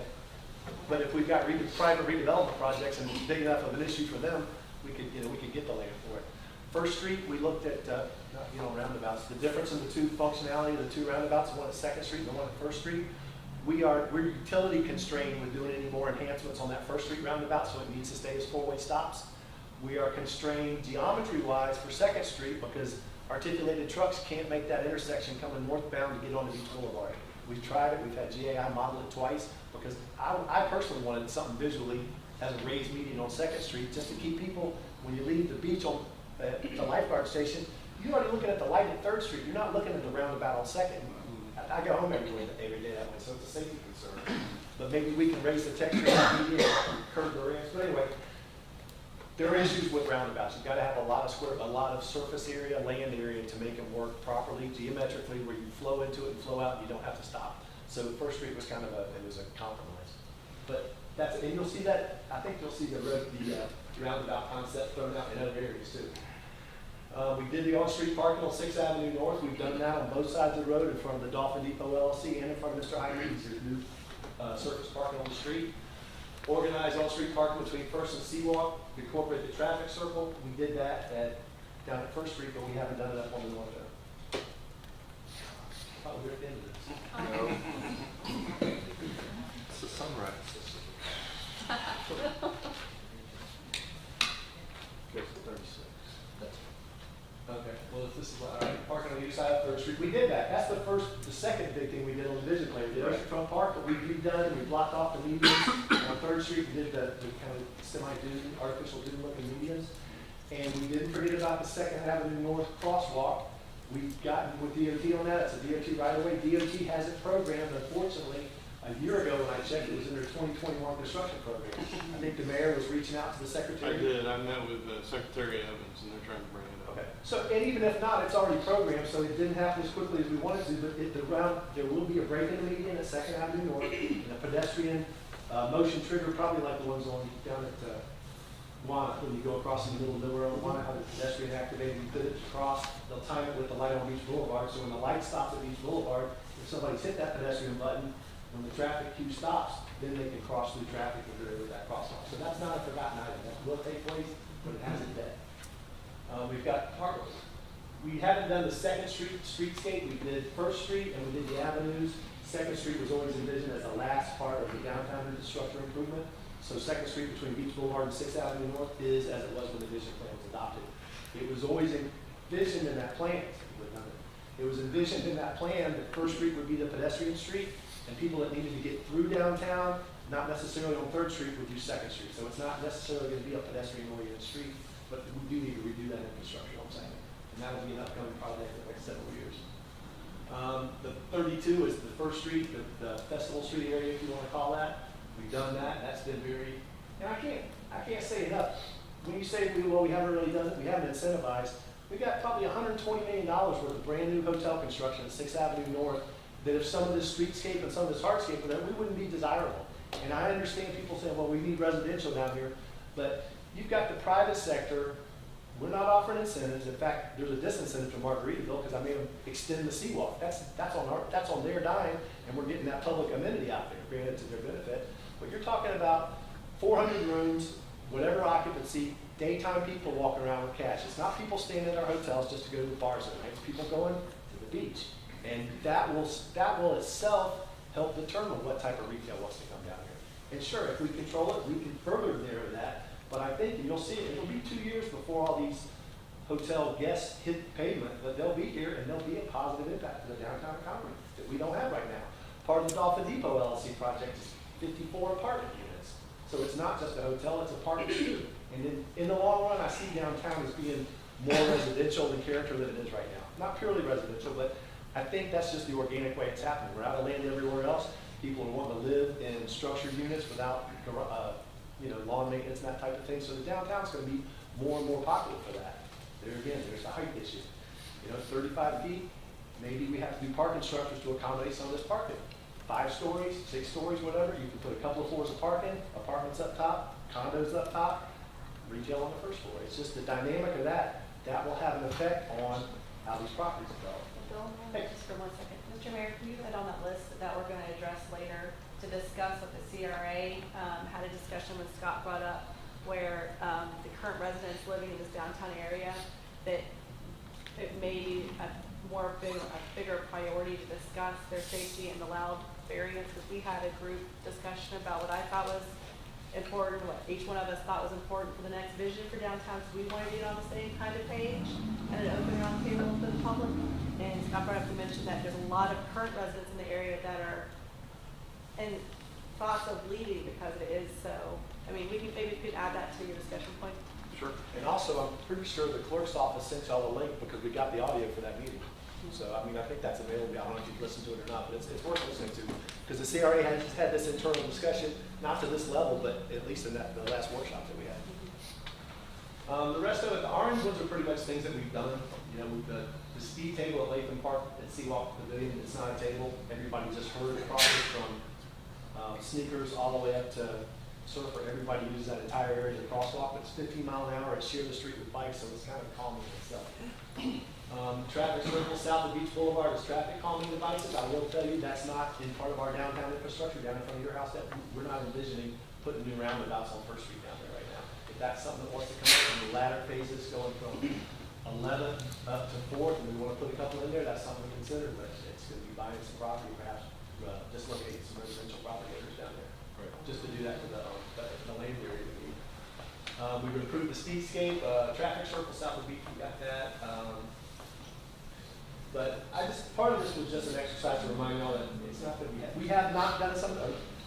But if we've got private redevelopment projects and it's big enough of an issue for them, we could get the land for it. First Street, we looked at, roundabouts. The difference in the two functionality of the two roundabouts, one at Second Street and the one at First Street. We're utility constrained with doing any more enhancements on that First Street roundabout, so it needs to stay as 4-way stops. We are constrained geometry-wise for Second Street because articulated trucks can't make that intersection coming northbound to get onto Beach Boulevard. We've tried it, we've had GAI model it twice, because I personally wanted something visually as a raised median on Second Street, just to keep people, when you leave the beach on the lifeguard station, you're already looking at the light at Third Street, you're not looking at the roundabout on Second. I go home every day that way, so it's a safety concern. But maybe we can raise the texture of the median, curb the ramps, but anyway, there are issues with roundabouts. You've got to have a lot of surface area, land area to make them work properly, geometrically, where you flow into it and flow out, and you don't have to stop. So First Street was kind of a compromise. But and you'll see that, I think you'll see the roundabout concept thrown out in other areas too. We did the on-street parking on 6th Avenue North. We've done that on both sides of the road, in front of the Dolphin Depot LLC and in front of Mr. Hymie's. There's new surface parking on the street. Organized on-street parking between First and Seawalk. We incorporated the traffic circle. We did that down at First Street, but we haven't done it up on the north end. Oh, we're at the end of this. It's the sunrise. Goes to 36. Okay, well, if this is, all right, parking on either side of Third Street, we did that. That's the second big thing we did on the vision plan. We did Oceanfront Park, but we've redone, we blocked off the medians. On Third Street, we did the kind of semi-dune, artificial dune-looking medians. And we didn't forget about the 2nd Avenue North crosswalk. We've gotten with DOT on that. It's a DOT right-of-way. DOT has it programmed, unfortunately. A year ago when I checked, it was in their 2021 construction program. I think the mayor was reaching out to the secretary. I did. I met with Secretary Evans, and they're trying to bring it up. Okay. So, and even if not, it's already programmed, so it didn't happen as quickly as we wanted to, but there will be a break in the median at 2nd Avenue North, and a pedestrian motion trigger, probably like the ones on down at Wana, when you go across in the middle of nowhere on Wana, how the pedestrian activated, you put it across, they'll time it with the light on Beach Boulevard, so when the light stops at Beach Boulevard, if somebody's hit that pedestrian button, when the traffic queue stops, then they can cross through traffic and get over that crosswalk. So that's not a forgotten item. That will take place, but it hasn't yet. We've got we haven't done the Second Street streetscape. We did First Street and we did the avenues. Second Street was always envisioned as the last part of the downtown infrastructure improvement. So Second Street between Beach Boulevard and 6th Avenue North is as it was when the vision plan was adopted. It was always envisioned in that plan. It was envisioned in that plan that First Street would be the pedestrian street, and people that needed to get through downtown, not necessarily on Third Street, would use Second Street. So it's not necessarily going to be a pedestrian-oriented street. but we do need to redo that infrastructure, I'm saying. And that will be an upcoming project in the next several years. The 32 is the First Street, the Festival Street area, if you want to call that. We've done that. That's been very, and I can't say enough. When you say, well, we haven't really done it, we haven't incentivized, we got probably $120 million worth of brand new hotel construction at 6th Avenue North, that if some of this streetscape and some of this hardscape, we wouldn't be desirable. And I understand people saying, well, we need residential down here, but you've got the private sector. We're not offering incentives. In fact, there's a disincentive to Margaritaville because I made them extend the seawalk. That's on their dime, and we're getting that public amenity out there, granted to their benefit. But you're talking about 400 rooms, whatever occupancy, daytime people walking around with cash. It's not people staying in our hotels just to go to the bars at night. It's people going to the beach, and that will itself help determine what type of retail wants to come down here. And sure, if we control it, we can further narrow that. But I think you'll see it. It'll be 2 years before all these hotel guests hit the pavement, but they'll be here and there'll be a positive impact to the downtown economy that we don't have right now. Part of the Dolphin Depot LLC project is 54 apartment units. So it's not just a hotel, it's apartments too. And in the long run, I see downtown as being more residential in character than it is right now. Not purely residential, but I think that's just the organic way it's happening. We're out of land everywhere else. People are wanting to live in structured units without lawn maintenance and that type of thing. So the downtown's going to be more and more popular for that. There again, there's the height issue. 35 feet, maybe we have to do parking structures to accommodate some of this parking. 5 stories, 6 stories, whatever. You can put a couple of floors of parking, apartments up top, condos up top, retail on the first floor. It's just the dynamic of that will have an effect on how these properties develop. Bill, just for 1 second. Mr. Mayor, can you put on that list that we're going to address later to discuss with the CRA? Had a discussion when Scott brought up where the current residents living in this downtown area, that it may be a bigger priority to discuss their safety and allowed variance, because we had a group discussion about what I thought was important, what each one of us thought was important for the next vision for downtown, so we wanted to get on the same kind of page and an open round table for the public. And Scott brought up to mention that there's a lot of current residents in the area that are in thoughts of leaving because it is so. I mean, maybe we could add that to your discussion point. Sure. And also, I'm pretty sure the clerk's office sent y'all the link because we got the audio for that meeting. So, I mean, I think that's available. I don't know if you've listened to it or not, but it's worth listening to. Because the CRA has had this internal discussion, not to this level, but at least in the last workshop that we had. The rest of it, the orange ones are pretty much things that we've done. With the speed table at Latham Park at Seawalk Pavilion, it's not a table. Everybody just heard it probably from sneakers all the way up to surfer. Everybody uses that entire area as a crosswalk, but it's 15 miles an hour. It's share the street with bikes, so it's kind of calming itself. Traffic circle south of Beach Boulevard is traffic calming devices. I will tell you that's not in part of our downtown infrastructure down in front of your house. That we're not envisioning putting new roundabouts on First Street down there right now. If that's something that wants to come up in the latter phases going from 11th up to 4th, and we want to put a couple in there, that's something to consider. But it's going to be buying some property, perhaps just locating some residential property owners down there, just to do that to the land area we need. We would improve the speedscape, traffic circle south of Beach. We got that. But part of this was just an exercise to remind y'all that it's not that we have not done some,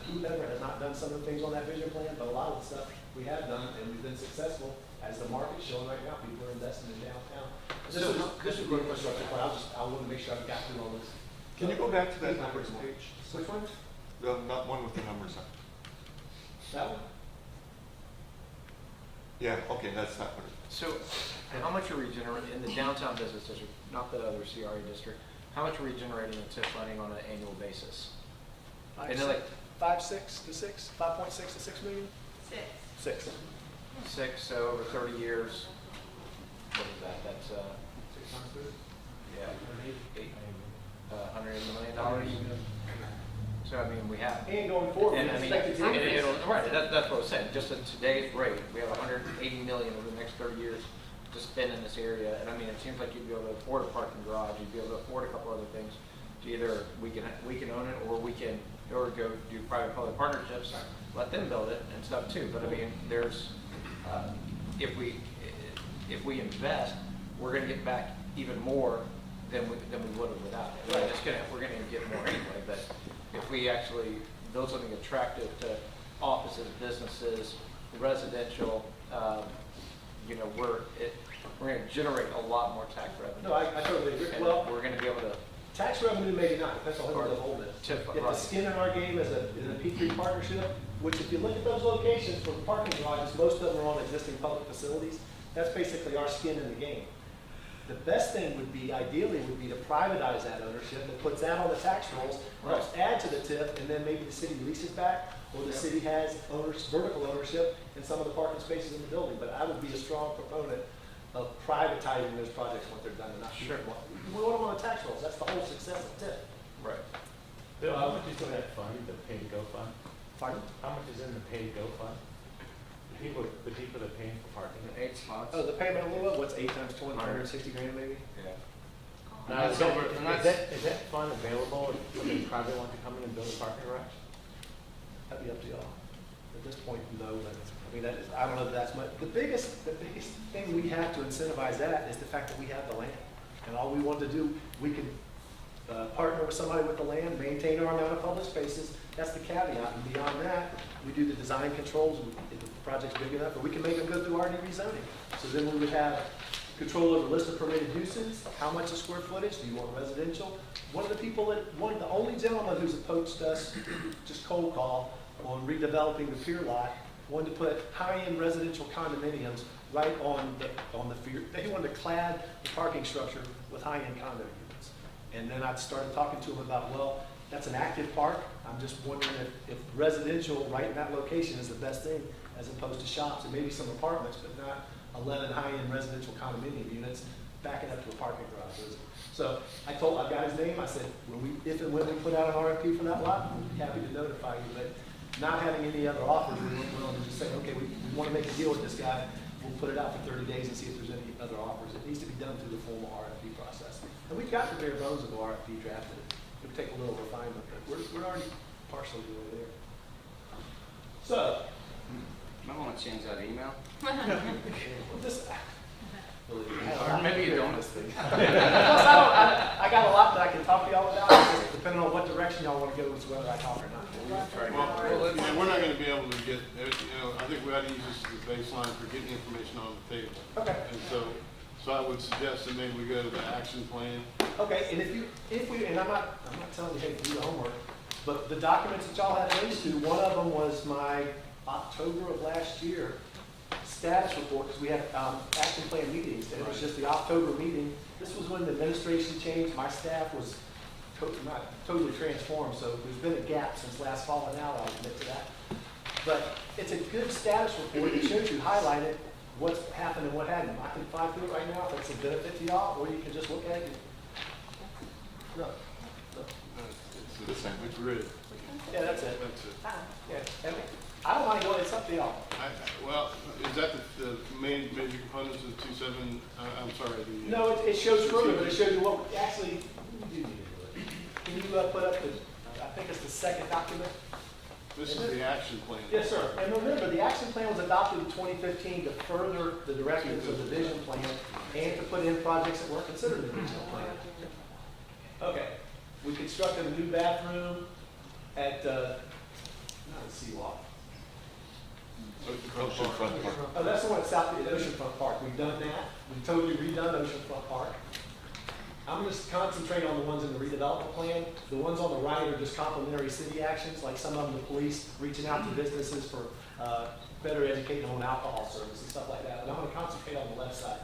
whoever has not done some of the things on that vision plan, but a lot of the stuff we have done and we've been successful as the market's showing right now. People are investing in downtown. This is the infrastructure part. I want to make sure I've got through all this. Can you go back to that numbers page? Which one? Not one with the numbers on. That one? Yeah, okay, that's not what it is. So, how much are we generating in the downtown business district, not the other CRA district? How much are we generating in TIF funding on an annual basis? And then like 5.6 to 6 million? 6. 6, so over 30 years. What is that? That's 6 times 30? $180 million. So I mean, we have. And going forward, And we I mean, expect it to increase. right, that's what I was saying, just at today's rate, we have 180 million over the next 30 years to spend in this area, and I mean, it seems like you'd be able to afford a parking garage, you'd be able to afford a couple other things. So either we can own it, or go do private-public partnerships, let them build it and stuff too, but I mean, there's, if we invest, we're gonna get back even more than we would have without it. Right. We're gonna get more anyway, but if we actually build something attractive to offices, businesses, residential, you know, we're gonna generate a lot more tax revenue. No, I totally agree. And Well, we're gonna be able to, tax revenue maybe not, depends on who the hold is. Tip, If the right. skin in our game is a P3 partnership, which if you look at those locations for parking garages, most of them are on existing public facilities. That's basically our skin in the game. The best thing would be, ideally, would be to privatize that ownership and puts that on the tax rolls, helps add to the tip, and then maybe the city leases back, or the city has vertical ownership in some of the parking spaces in the building. But I would be a strong proponent of privatizing those projects once they're done and not keeping them. We want them on the tax rolls. That's the whole success of tip. right. Bill, how much is in that fund, the pay-to-go fund? Pardon? How much is in the pay-to-go fund? The people that are paying for parking? 8 spots. Oh, the payment in lieu of, what's 8 times 20, 160 grand maybe? Yeah. Now, That's is that, over- and is that's- that fund available if somebody private wants to come in and build a parking garage? That'd be up to y'all. At this point, no, but, I mean, that is, I don't know if that's much. The biggest thing we have to incentivize that is the fact that we have the land. And all we want to do, we can partner with somebody with the land, maintain our amount of public spaces. That's the caveat. And beyond that, we do the design controls, if the project's big enough, or we can make them go through RD rezoning. So then we would have control over list of permitted uses, how much is square footage, do you want residential? One of the only gentleman who's approached us, just cold call, on redeveloping the pier lot, wanted to put high-end residential condominiums right on the pier. They wanted to clad the parking structure with high-end condo units. And then I started talking to him about, well, that's an active park. I'm just wondering if residential right in that location is the best thing as opposed to shops and maybe some apartments, but not 11 high-end residential condominium units backing up to a parking garage. So I got his name. I said, if and when we put out an RFP for that lot, we'd be happy to notify you. But not having any other offers, we weren't willing to just say, okay, we want to make a deal with this guy. We'll put it out for 30 days and see if there's any other offers. It needs to be done through the formal RFP process. And we've got the bare bones of the RFP drafted. It would take a little refinement, but we're already partially doing there. So, Might want to change that email. well, this, Or maybe you don't. I got a lot that I can talk to y'all about, just depending on what direction y'all want to go with whether I talk or not. Well, we're not gonna be able to get, I think we ought to use this as a baseline for getting information on the table. Okay. And so I would suggest that maybe we go to the action plan. Okay, and and I'm not telling you, hey, do the homework, but the documents that y'all had links to, one of them was my October of last year status report, because we had action plan meetings, and it was just the October meeting. This was when the administration changed. My staff was not totally transformed, so there's been a gap since last fall, and now I'll admit to that. But it's a good status report. It shows you highlighted what's happened and what hadn't. I can fly through it right now if it's a benefit to y'all, or you can just look at it. No. It's the same, it's red. Yeah, that's it. That's it. Yeah. And I don't mind going, it's up to y'all. Well, is that the main major components of 2.7, I'm sorry, the. No, it shows further, but it shows you what, actually, can you put up the, I think it's the second document? This is the action plan. Yes, sir. And remember, the action plan was adopted in 2015 to further the directives of the vision plan and to put in projects that weren't considered in the regional plan. Okay. We constructed a new bathroom at, not at Seawalk. Oceanfront Park. Oh, that's the one at South, at Oceanfront Park. We've done that. We've totally redone Oceanfront Park. I'm just concentrating on the ones in the redevelopment plan. The ones on the right are just complementary city actions, like some of them the police reaching out to businesses for better educating them on alcohol service and stuff like that. But I'm going to concentrate on the left side.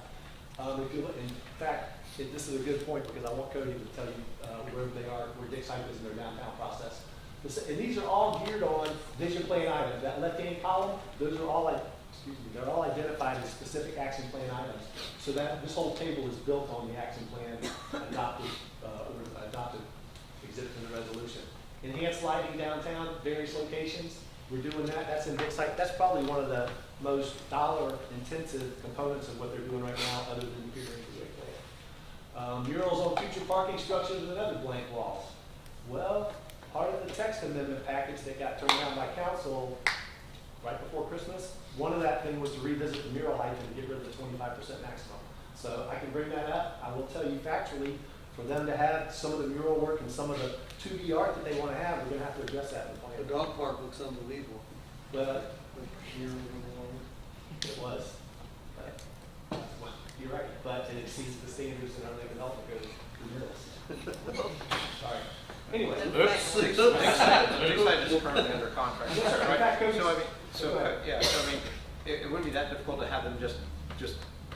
If you look, in fact, this is a good point because I want Cody to tell you where they are, where Dick's Hype is in their downtown process. And these are all geared on vision plan items. That left-hand column, those are all they're all identified as specific action plan items. So that this whole table is built on the action plan adopted exhibit in the resolution. Enhanced lighting downtown, various locations. We're doing that. That's in Dick's Hype. That's probably one of the most dollar-intensive components of what they're doing right now, other than the pier plan. Murals on future parking structures and other blank walls. Well, part of the text amendment package that got turned down by council right before Christmas, one of that thing was to revisit the mural height and get rid of the 25% maximum. So I can bring that up. I will tell you factually, for them to have some of the mural work and some of the 2D art that they want to have, we're going to have to address that in the plan. The dog park looks unbelievable. But it was. Well, you're right, but it exceeds the standards that our development code permits. Sorry. Anyway. Lakeside is currently under contract, Yes, sir. In right? fact, Cody's- So I mean, so, Go ahead. yeah, so I mean, it wouldn't be that difficult to have them just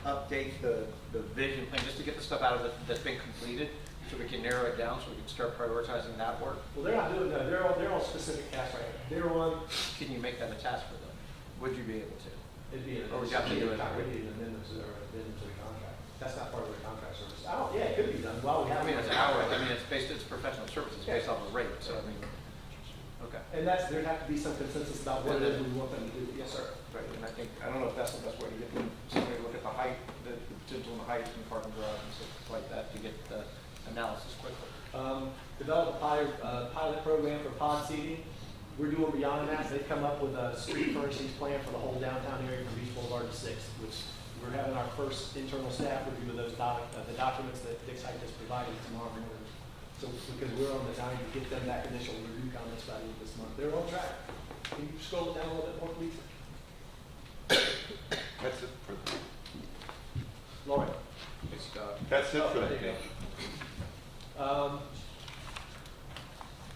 update the vision plan, just to get the stuff out of it that's been completed, so we can narrow it down, so we can start prioritizing that work. Well, they're not doing that. They're on specific tasks right now. They're on, Can you make that a task for them? Would you be able to? it'd be an Or would you have to do it? amendment to the contract. That's not part of their contract service. Oh, yeah, it could be done. Well, we have. I mean, it's hourly, I mean, it's professional services based off of rate, so I mean, okay. And there'd have to be some consensus about what it is we want them to do. Yes, sir. Right, and I think, I don't know if that's the best way to get them, somebody to look at the height, the potential in the height and parking garage and stuff like that to get the analysis quickly. Develop a pilot program for pod seating. We're doing beyond that. They've come up with a street furnishings plan for the whole downtown area from Beach Boulevard to Sixth, which we're having our first internal staff review of those the documents that Dick Site has provided tomorrow morning. So, because we're on the time to get them back initial review comments by the end of this month. They're on track. Can you scroll it down a little bit more, please? That's it for, Lauren? that's it for There that. you go.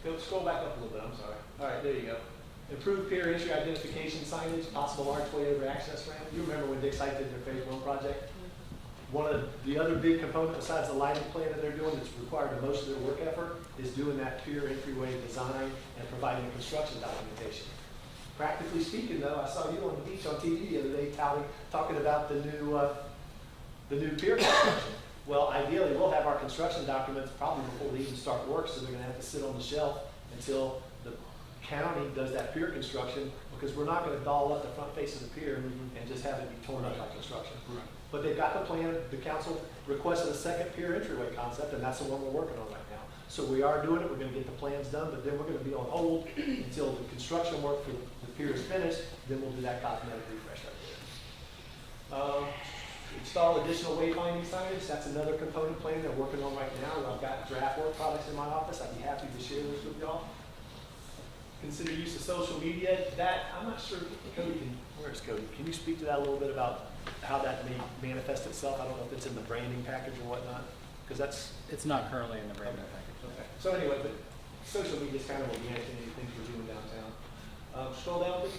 Go scroll back up a little bit, I'm sorry. All right, there you go. Improved peer entry identification signage, possible archway over access ramp. You remember when Dick Site did their phase 1 project? One of the other big component besides the lighting plan that they're doing that's required of most of their work effort is doing that peer entryway design and providing construction documentation. Practically speaking though, I saw you on the beach on TV the other day talking about the new pier construction. Well, ideally, we'll have our construction documents probably before they even start work, so they're gonna have to sit on the shelf until the county does that pier construction, because we're not gonna doll up the front face of the pier and just have it be torn up by construction. But they've got the plan, the council requested a second pier entryway concept, and that's the one we're working on right now. So we are doing it, we're gonna get the plans done, but then we're gonna be on hold until the construction work for the pier is finished, then we'll do that cosmetic refresh right there. Install additional wayfinding signage, that's another component plan they're working on right now. I've got draft work products in my office, I'd be happy to share this with y'all. Consider use of social media, that, I'm not sure, Cody can, where's Cody? Can you speak to that a little bit about how that may manifest itself? I don't know if it's in the branding package or whatnot, because that's. It's not currently in the branding package. Okay. So anyway, but social media is kind of organic in anything we're doing downtown. Scroll down, please.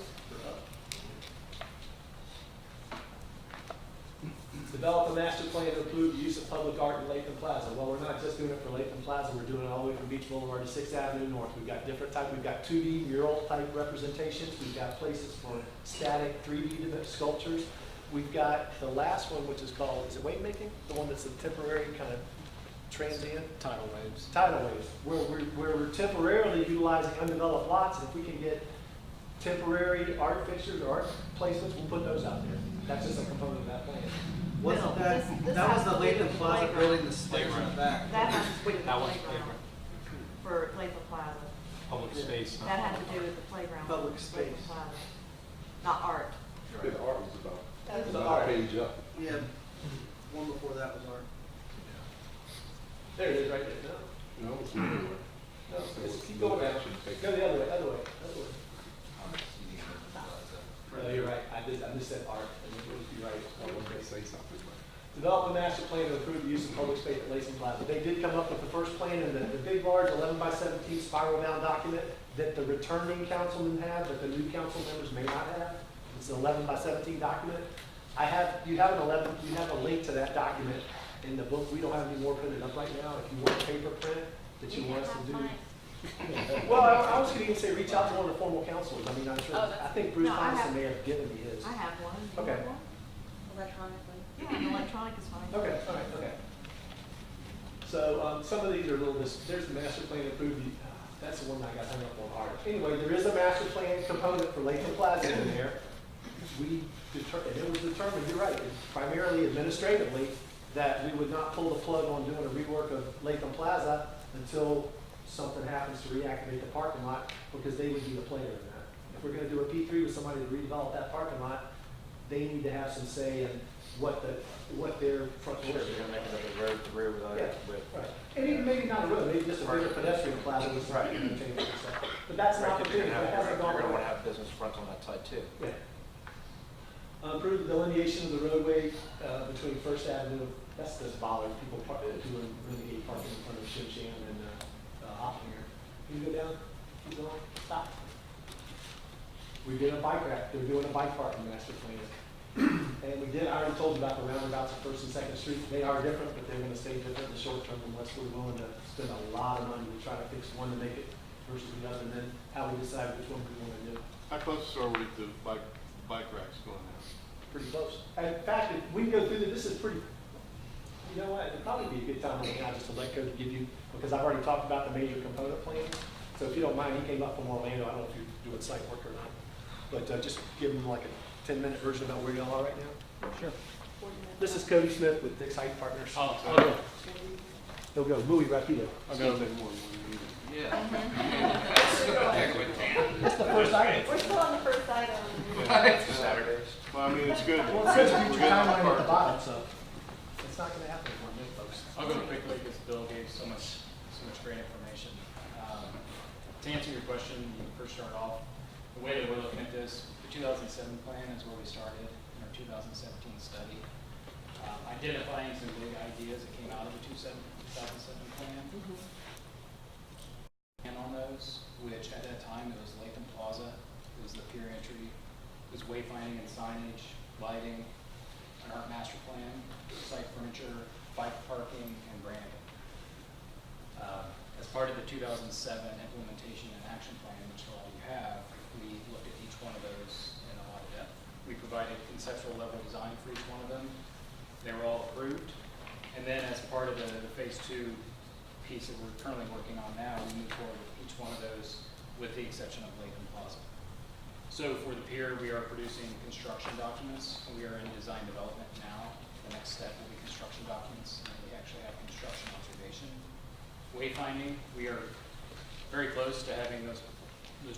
Develop a master plan to include the use of public art in Latham Plaza. Well, we're not just doing it for Latham Plaza, we're doing it all the way from Beach Boulevard to 6th Avenue North. We've got different type, we've got 2D mural type representations, we've got places for static 3D sculptures. We've got the last one, which is called, is it wave making? The one that's a temporary kind of transient? Tidal waves. Tidal waves, where we're temporarily utilizing undeveloped lots, and if we can get temporary art fixtures or art placements, we'll put those out there. That's just a component of that plan. Wasn't This that was has the to do Latham with Plaza playground. building, the stairs in the back? That has to do with the That was playground for Latham Plaza. Public space. That had to do with the playground. Public for Latham space. Plaza, not art. The art was about, That's the about art. a page up. Yeah, one before that was art. There it is, right there. No, No, it's everywhere. no, just keep going down. Go the other way, other way, other way. No, you're right. I just said art. And you're right. I was gonna say something, but. Develop a master plan to improve the use of public space at Latham Plaza. They did come up with the first plan in the big large 11 by 17 spiral bound document that the returning councilmen have, but the new council members may not have. It's an 11 by 17 document. You have a link to that document in the book. We don't have any more printed up right now. If you want a paper print that you want us to do. Well, I was gonna even say, reach out to one of the formal councilors. I mean, I'm sure, Oh, that's- I think Bruce No, I Thompson have- may have given me his. I have one. Do you Okay. have one? Electronically. Yeah, an electronic is fine. Okay, all right, okay. So, some of these are a little, there's the master plan to improve the, that's the one that I got hung up on art. Anyway, there is a master plan component for Latham Plaza in there. And it was determined, you're right, it's primarily administratively, that we would not pull the plug on doing a rework of Latham Plaza until something happens to reactivate the parking lot, because they would be the player in that. If we're gonna do a P3 with somebody to redevelop that parking lot, they need to have some say in what their front Sure, door you're gonna make it like a road rear with Yeah, right. And even maybe not a road, maybe just a bigger pedestrian plaza with some interchange and stuff. But that's an Right, 'cause you're opportunity, gonna that have, hasn't you're gone gonna wanna away. have business fronts on that side too. Yeah. approve the delineation of the roadway between First Avenue, that's just bothering people doing renegade parking in front of Shim Sham and Oppenheimer. Can you go down, keep going, stop. We did a bike rack, they're doing a bike parking master plan. And we did, I already told you about the roundabouts at First and Second Street. They are different, but they're gonna stay different in the short term unless we're willing to spend a lot of money to try to fix one to make it versus the other, and then how we decide which one we wanna do. How close are we to bike racks going now? Pretty close. And in fact, if we can go through this is pretty, you know what, it'd probably be a good time right now just to let Cody give you, because I've already talked about the major component plan. So if you don't mind, he came up from Orlando, I don't know if you're doing site work or not, but just give him like a 10-minute version about where y'all are right now. Sure. This is Cody Smith with Dick's Height Partners. Oh, He'll go, muy rápido. I'll go take more than we need. Yeah. That's the first item. We're still on the first item. Saturdays. Well, I mean, it's good. Well, it says We're future good on the timeline at the park. bottom, so it's not gonna happen in 1 minute, folks. I'll go quickly because Bill gave so much great information. To answer your question, you first start off, the way that we're looking at this, the 2007 plan is where we started in our 2017 study. Identifying some big ideas that came out of the 2007 plan. And on those, which at that time it was Latham Plaza, it was the pier entry, it was wayfinding and signage, lighting, an art master plan, site furniture, bike parking, and branding. As part of the 2007 implementation and action plan, which a lot of you have, we looked at each one of those in a lot of depth. We provided conceptual level design for each one of them. They were all approved. And then as part of the phase 2 piece that we're currently working on now, we move forward with each one of those with the exception of Latham Plaza. So for the pier, we are producing construction documents, and we are in design development now. The next step will be construction documents, and we actually have construction observation. Wayfinding, we are very close to having those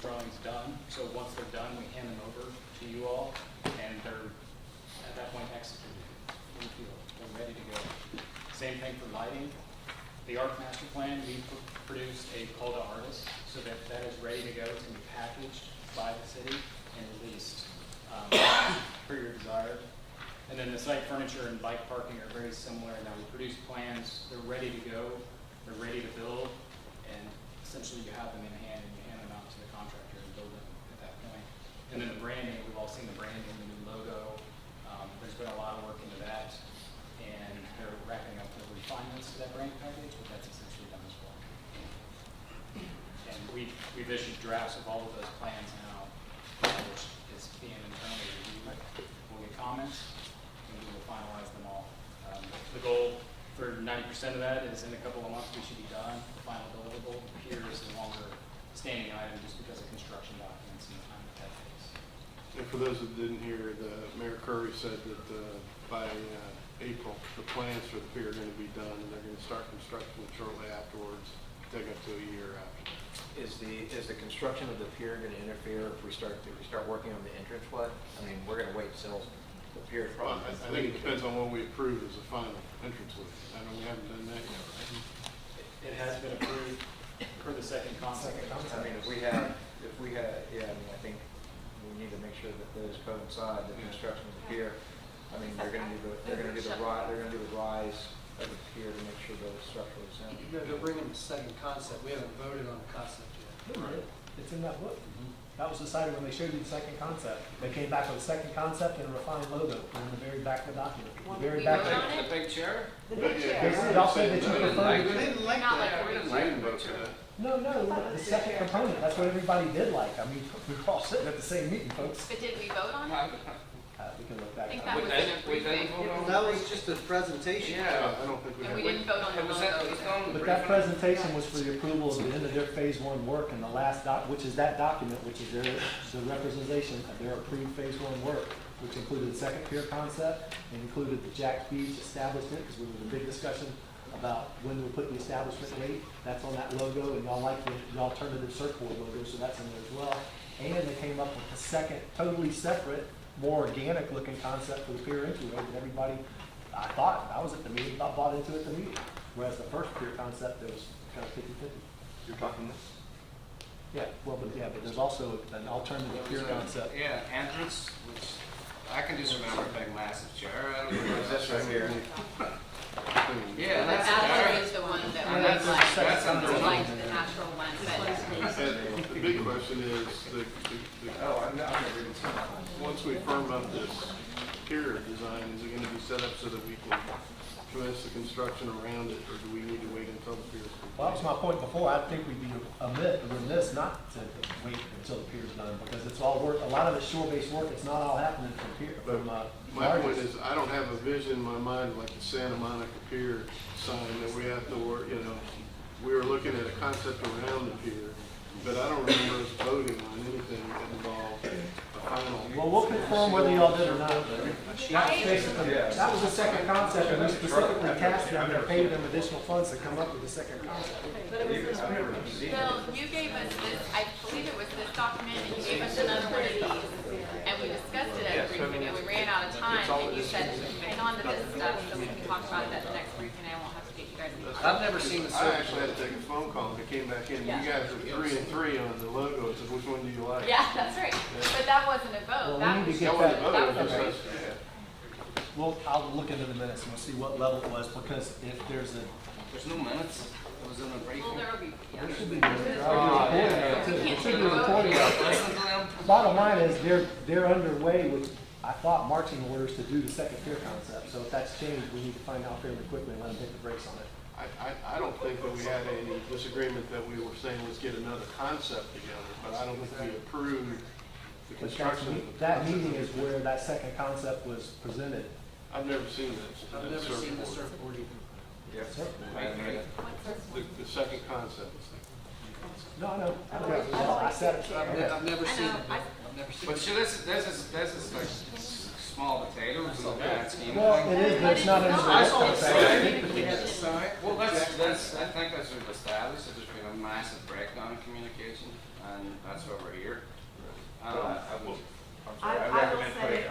drawings done. So once they're done, we hand them over to you all, and they're at that point executed in the field. They're ready to go. Same thing for lighting. The art master plan, we produced a call to artists so that that is ready to go. It's going to be packaged by the city and released per your desire. And then the site furniture and bike parking are very similar. Now we produce plans, they're ready to go, they're ready to build, and essentially you have them in hand and you hand them out to the contractor and build them at that point. And then the branding, we've all seen the branding, the new logo. There's been a lot of work into that, and they're wrapping up the refinements to that brand package, but that's essentially done as well. And we've issued drafts of all of those plans now, which is being internally reviewed. We'll get comments, and we will finalize them all. The goal for 90% of that is in a couple of months we should be done. The final deliverable here is a longer standing item just because of construction documents and the time that takes. And for those that didn't hear, Mayor Curry said that by April, the plans for the pier are going to be done, and they're going to start construction shortly afterwards, take up to a year after. Is the construction of the pier going to interfere if we start working on the entrance flood? I mean, we're going to wait till the pier. Well, I think it depends on what we approve as a final entrance with. I know we haven't done that yet, right? It has been approved for the second concept. I mean, if we had, yeah, I mean, I think we need to make sure that those coincide, the construction of the pier. I mean, they're gonna do the rise of the pier to make sure that it's structurally sound. They're bringing the second concept. We haven't voted on the concept yet. It's in that book. That was decided when they showed you the second concept. They came back with a second concept and a refined logo in the very back of the document. The very back. vote on it? The big chair? The big chair. Y'all said that you We didn't like preferred. it. Not like We didn't like the big chair. No, the second component. That's what everybody did like. I mean, we were all sitting at the same meeting, folks. But did we vote on it? We can look I back. think at that it. was We in didn't- the we didn't briefing. vote on That was just a presentation. Yeah. I don't think we And have. we didn't vote on the It was logo. on the But that briefing. presentation was for the approval of the end of their phase 1 work, and the last which is that document, which is the representation of their approved phase 1 work, which included the second pier concept and included the Jack Beach establishment, because there was a big discussion about when we put the establishment date. That's on that logo, and y'all like the alternative surfboard logo, so that's in there as well. And they came up with a second, totally separate, more organic looking concept for the pier entryway that everybody, I was at the meeting, bought into it at the meeting. Whereas the first pier concept, there was kind of 50-50. You're talking this? Yeah, well, but there's also an alternative pier concept. Yeah, entrance, which I can just remember a big massive chair. I don't know. Is this right here? Yeah, But that's that a is the one that And we that's- like, that's under- we liked the natural one, but And the big question is, Oh, I've never even seen that one. once we firm up this pier design, is it gonna be set up so that we can commence the construction around it, or do we need to wait until the pier is complete? Well, that was my point before. I think we'd be remiss not to wait until the pier's done, because it's all work, a lot of it's shore-based work. It's not all happening from pier, from, My point barges. is, I don't have a vision in my mind like the Santa Monica Pier sign that we have to work, you know. We were looking at a concept around the pier, but I don't remember us voting on anything that involved a final. Well, we'll confirm whether y'all did or not. That's basically, that was the second concept, and we specifically tasked them and paid them additional funds to come up with the second concept. Bill, you gave us this, I believe it was this document, and you gave us another one of these. And we discussed it at the briefing, and we ran out of time, and you said, hang on to this stuff, so we can talk about it at the next briefing, and I won't have to get you guys. I've never seen the I surface. actually had to take a phone call, and it came back in, you Yeah. guys are 3 and 3 on the logo, it said, which one do you like? Yeah, that's right, but that wasn't a Well, vote, we that need to was, get That was a that- vote, that was it a was vote. just- yeah. Well, I'll look into the minutes and we'll see what level it was, because if there's a, There's no minutes. It was in the briefing. well, there will be, yeah. there should be, there should be a recording of it. Listen to them. Bottom line is, they're underway with, I thought, marching orders to do the second pier concept. So if that's changed, we need to find out fairly quickly and let them take the brakes on it. I don't think that we had any disagreement that we were saying, let's get another concept together, but I don't think we approved the But construction of the. that meeting is where that second concept was presented. I've never seen this. I've never seen the surfboard either. The second concept. No, I know. I said it. I've never I seen know, it. I, I've never seen But it. sure, this is like small potatoes in the grand scheme of Well, things. it is, but it's not under the rest contract. We had a sign. Well, that's, I think that's sort of established, that there's been a massive breakdown in communication, and that's why we're here. I'm sorry, I will I recommend say-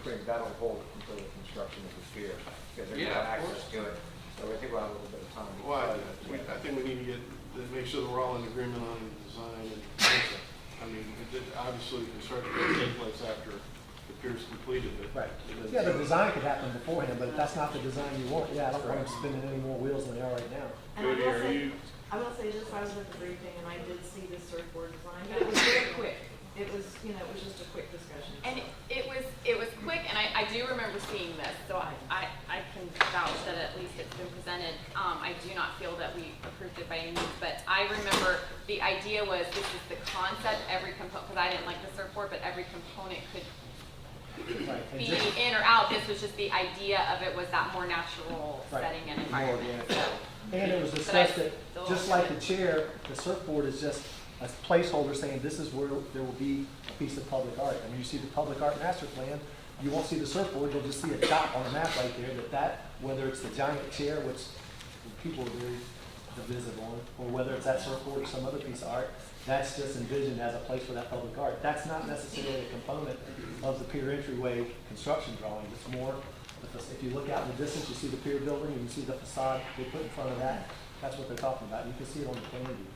putting that on hold until the construction of the pier, because they're Yeah, gonna of access to it. So I think we'll have a little bit of time. Well, I think we need to make sure that we're all in agreement on the design and concept. I mean, obviously, construction will take place after the pier's completed, but. Right. Yeah, the design could happen beforehand, but if that's not the design you want, yeah, I don't want them spinning any more wheels than they are right now. And I Cody, will are say, you, I will say this, I was at the briefing and I did see this surfboard design, but it was very quick. It was, it was just a quick discussion. and it was quick, and I do remember seeing this, so I can vouch that at least it's been presented. I do not feel that we approved it by any means, but I remember the idea was, this is the concept, every component, because I didn't like the surfboard, but every component could Right. And be just- in or out. This was just the idea of it was that more natural Right. setting and environment. So, And it was But I discussed that, still- just like the chair, the surfboard is just a placeholder saying this is where there will be a piece of public art. And when you see the public art master plan, you won't see the surfboard, you'll just see a dot on the map right there, whether it's the giant chair, which people are very divisive on, or whether it's that surfboard or some other piece of art, that's just envisioned as a place for that public art. That's not necessarily a component of the pier entryway construction drawing. It's more, if you look out in the distance, you see the pier building, and you see the facade they put in front of that. That's what they're talking about. You can see it on the plan view.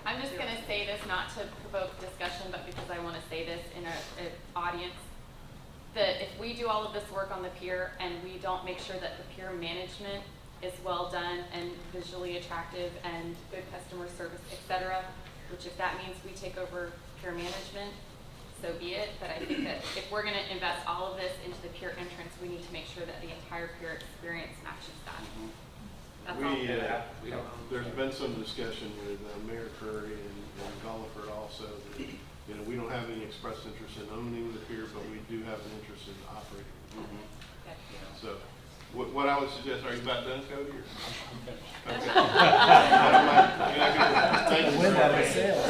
I'm just going to say this not to provoke discussion, but because I want to say this in an audience, that if we do all of this work on the pier and we don't make sure that the pier management is well done and visually attractive and good customer service, etc., which if that means we take over pier management, so be it. But I think that if we're going to invest all of this into the pier entrance, we need to make sure that the entire pier experience matches that. That's all. there's been some discussion with Mayor Curry and Gulliford also, that, we don't have any expressed interest in owning the pier, but we do have an interest in operating. Okay. So, what I would suggest, are you about done, Cody? Or? Okay. Thank you. Win that in sales.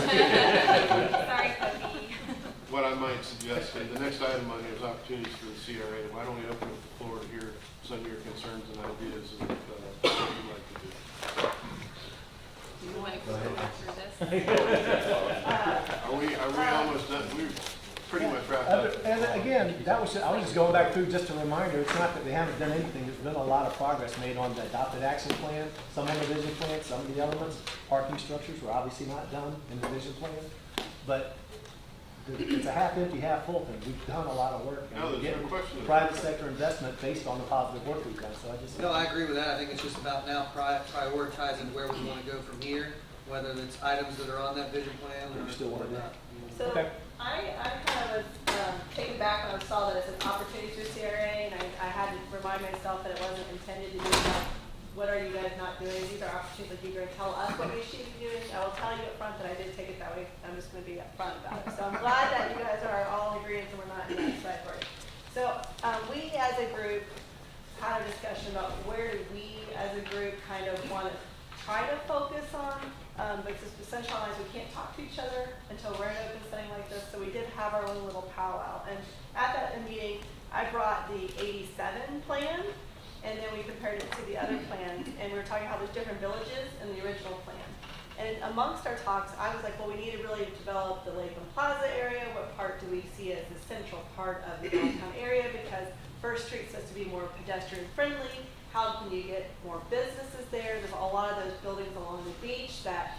Sorry, Cody. What I might suggest, the next item on here is opportunities for the CRA. Why don't we open up the floor to hear some of your concerns and ideas of what you'd like to do? Do you want to go through this? Are we almost done? We're pretty much wrapped up. And again, I was just going back through just a reminder, it's not that they haven't done anything, there's been a lot of progress made on the adopted action plan, some on the vision plan, some of the elements, parking structures were obviously not done in the vision plan, but it's a half empty, half full thing. We've done a lot of work. and No, we're there's no getting question of private that. sector investment based on the positive work we've done, so I just. No, I agree with that. I think it's just about now prioritizing where we want to go from here, whether it's items that are on that vision plan or. You still want to do not. So Okay. I kind of was taken back when I saw that it's an opportunity through CRA, and I had to remind myself that it wasn't intended to be about, what are you guys not doing? These are opportunities like you're going to tell us what we should be doing. I will tell you up front that I did take it that way. I'm just going to be upfront about it. So I'm glad that you guys are all in agreement and we're not in that category. So we as a group had a discussion about where do we as a group kind of want to try to focus on, because essentially we can't talk to each other until we're in an open setting like this. So we did have our own little powwow. And at that meeting, I brought the 87 plan, and then we compared it to the other plans, and we were talking how there's different villages in the original plan. And amongst our talks, I was like, well, we need to really develop the Lakeland Plaza area. What part do we see as the central part of the downtown area? Because First Street supposed to be more pedestrian friendly. How can you get more businesses there? There's a lot of those buildings along the beach that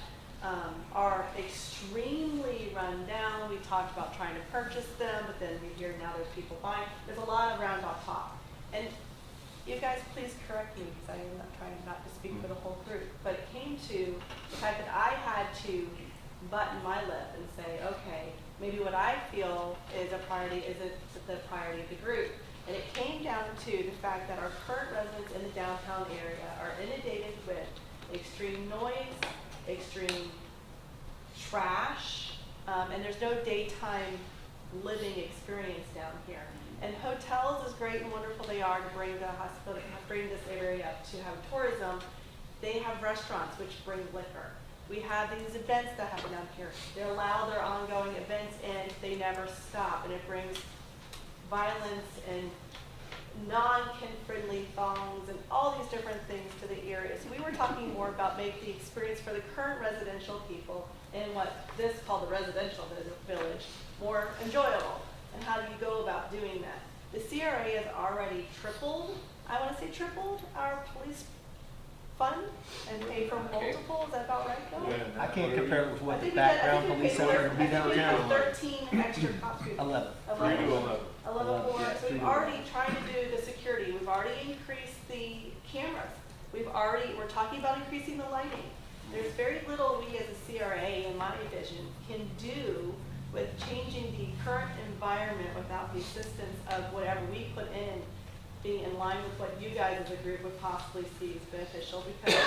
are extremely run down. We talked about trying to purchase them, but then we hear now there's people buying. There's a lot of round off top. And you guys please correct me, because I am not trying not to speak for the whole group, but it came to the fact that I had to button my lip and say, okay, maybe what I feel is a priority isn't the priority of the group. And it came down to the fact that our current residents in the downtown area are inundated with extreme noise, extreme trash, and there's no daytime living experience down here. And hotels, as great and wonderful they are to bring the hospitality, bring this area up to have tourism, they have restaurants which bring liquor. We have these events that happen down here. They allow their ongoing events in, they never stop, and it brings violence and non-kid-friendly thongs and all these different things to the area. So we were talking more about make the experience for the current residential people in what this called the residential village more enjoyable. And how do you go about doing that? The CRA has already tripled, I want to say tripled, our police fund and paid for multiple. Is that about right, Bill? I can't compare it with I what the think background we police paid are going to be I think we downtown. paid 13 extra cops. 11. 11 11. 11 more. Yeah, So we've 3 to already tried to do the security. We've already increased the cameras. We're talking about increasing the lighting. There's very little we as a CRA, in my vision, can do with changing the current environment without the assistance of whatever we put in being in line with what you guys as a group would possibly see as beneficial, because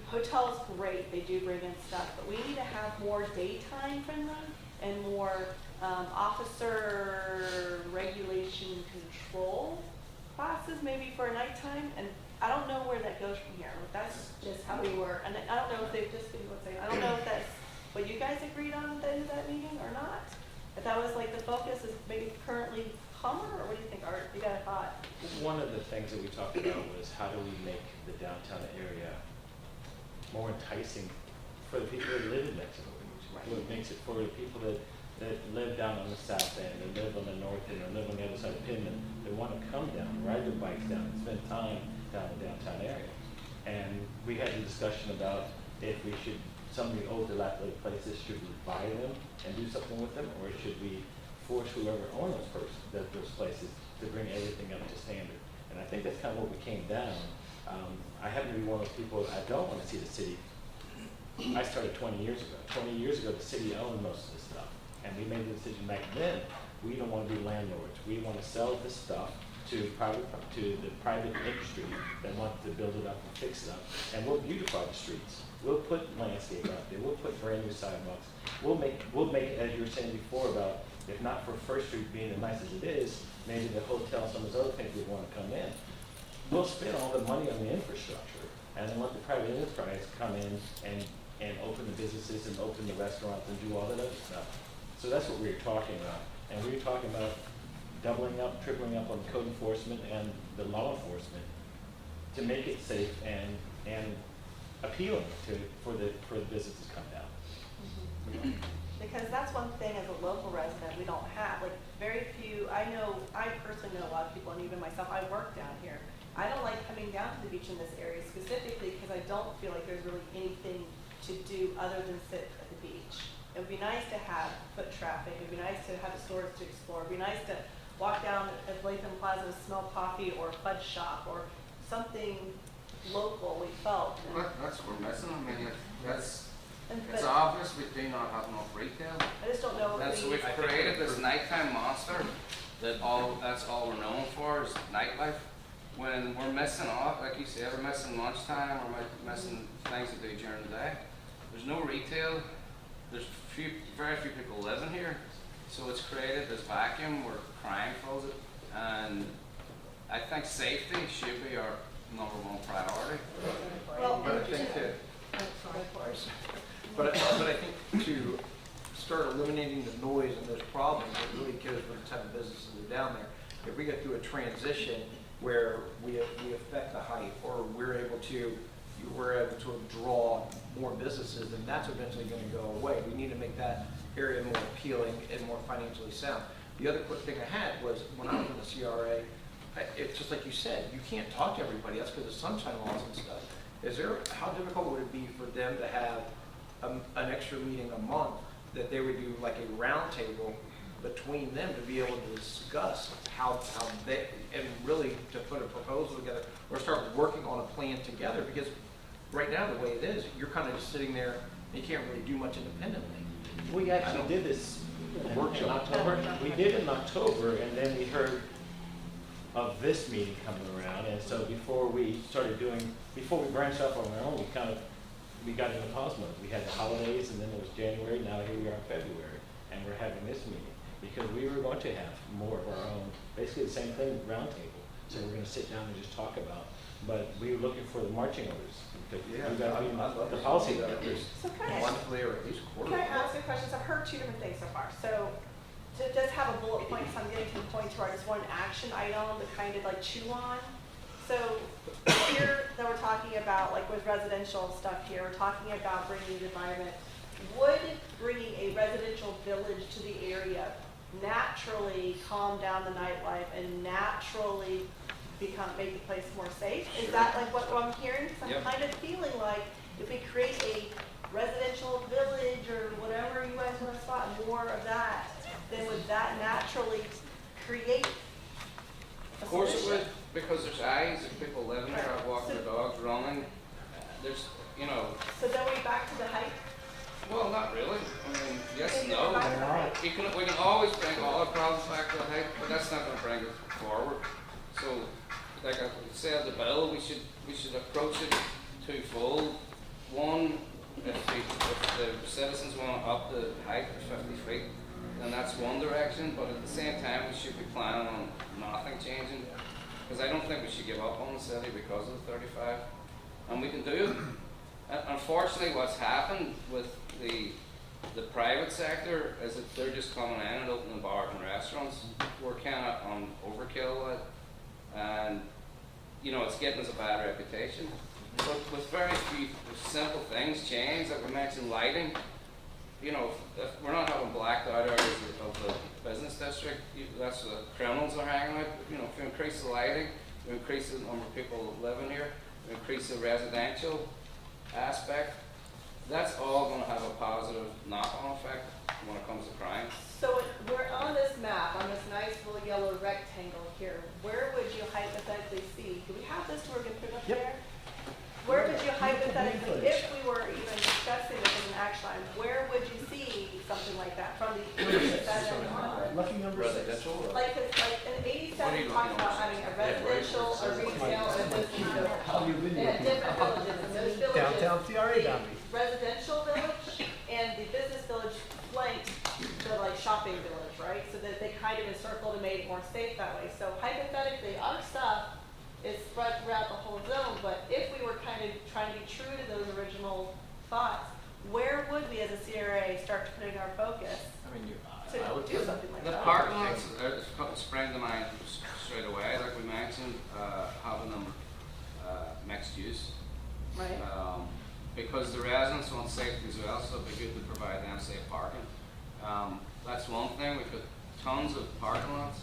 hotels, great, they do bring in stuff, but we need to have more daytime friendly and more officer regulation control classes maybe for nighttime, and I don't know where that goes from here. That's just how we were, and I don't know if they've just been saying, I don't know if that's what you guys agreed on at the end of that meeting or not. If that was like the focus is maybe currently Hummer, or what do you think, Art? You got a thought? One of the things that we talked about was how do we make the downtown area more enticing for the people that live in Mexico Beach? What makes it for the people that live down on the south end, that live on the north end, or live on the other side of Pittman, that want to come down, ride their bikes down, and spend time down in the downtown area. And we had a discussion about if we should, some of the old dilapidated places, should we buy them and do something with them, or should we force whoever owns those places to bring everything up to standard? And I think that's kind of what we came down. I happen to be one of those people, I don't want to see the city. I started 20 years ago. 20 years ago, the city owned most of this stuff. And we made the decision back then, we don't want to be landlords. We want to sell this stuff to the private industry that wants to build it up and fix it up. And we'll beautify the streets. We'll put landscape out there. We'll put brand new sidewalks. We'll make, as you were saying before about, if not for First Street being as nice as it is, maybe the hotel, some of those other things would want to come in. We'll spend all the money on the infrastructure and then let the private enterprise come in and open the businesses and open the restaurants and do all that other stuff. So that's what we were talking about. And we were talking about doubling up, tripling up on code enforcement and the law enforcement to make it safe and appealing for the business to come down. Mm-hmm. Because that's one thing as a local resident we don't have. Like very few, I personally know a lot of people, and even myself, I work down here. I don't like coming down to the beach in this area specifically because I don't feel like there's really anything to do other than sit at the beach. It would be nice to have foot traffic, it'd be nice to have stores to explore, it'd be nice to walk down at Latham Plaza and smell coffee or a fudge shop or something local, we felt. And- Well, that's what we're missing. I mean, that's, and- it's but obvious we do not have enough retail. I just don't know That's, if we, we've created this nighttime monster that's all we're known for is nightlife. When we're missing off, like you said, we're missing lunchtime, we're missing things to do during the day. There's no retail, there's very few people living here. So it's created this vacuum where crime fills it. And I think safety should be our number one priority. well, But I and think just- that, but I think to start eliminating the noise and those problems, it really goes with the type of businesses that are down there. If we go through a transition where we affect the height, or we're able to draw more businesses, then that's eventually gonna go away. We need to make that area more appealing and more financially sound. The other quick thing I had was, when I was in the CRA, it's just like you said, you can't talk to everybody, that's because of sunshine laws and stuff. How difficult would it be for them to have an extra meeting a month, that they would do like a round table between them to be able to discuss how they, and really to put a proposal together, or start working on a plan together, because right now, the way it is, you're kind of just sitting there, and you can't really do much independently. We actually did this in October. We did it in October, and then we heard of this meeting coming around, and so before we branched off on our own, we got into pause mode. We had the holidays, and then it was January, now here we are in February, and we're having this meeting, because we were going to have more of our own, basically the same thing, roundtable. So we're gonna sit down and just talk about, but we were looking for the marching orders, because we got the policy directors. So can I ask- Monthly or at least Can quarterly. I ask a question? So I've heard two different things so far. So to just have a bullet point, so I'm getting to the point where I just want an action item to kind of like chew on. So here that we're talking about, like with residential stuff here, we're talking about bringing the environment. Would bringing a residential village to the area naturally calm down the nightlife and naturally make the place more safe? Is that like what I'm hearing? 'Cause I'm Yep. kind of feeling like if we create a residential village or whatever you guys want to spot, more of that, then would that naturally create a Of course it solution? would, because there's eyes, there's people living here, out walking their dogs, running. There's, you know, So then we back to the height? well, not really. I mean, yes and Maybe we're no. back to the height. We can always bring all our problems back to the height, but that's not gonna bring it forward. So, like I said, the bill, we should approach it twofold. One, if the citizens want to up the height to 50 feet, then that's one direction, but at the same time, we should be planning on nothing changing. Because I don't think we should give up on the city because of the 35. And we can do it. Unfortunately, what's happened with the private sector is that they're just coming in and opening bars and restaurants. We're kind of on overkill with it. And, you know, it's getting us a bad reputation. But with very few simple things change, like we mentioned lighting, you know, if we're not having blacked out areas of the business district, that's where the criminals are hanging out. You know, if we increase the lighting, we increase the number of people living here, we increase the residential aspect, that's all going to have a positive knock-on effect when it comes to crime. So we're on this map, on this nice little yellow rectangle here. Where would you hypothetically see? Do we have this where we can put it up Yep. there? Where would you hypothetically, if we were even discussing this as an action item, where would you see something like that from the 87 on? Lucky number 6. Residential or? Like, it's like in What are 87, you we talked looking about at? having a residential, a retail, and a business village. How you been? They had different villages, and those villages. Downtown CRA the boundary. Residential village and the business village flanked the like shopping village, right? So that they kind of encircled and made it more safe that way. So hypothetically, our stuff is spread throughout the whole zone, but if we were kind of trying to be true to those original thoughts, where would we as a CRA start putting our focus I mean, to do something like The that? parking lots spring to mind straight away, like we mentioned, having them mixed use. Right? Because the residents want safety as well, so it'd be good to provide them safe parking. That's one thing. We've got tons of parking lots.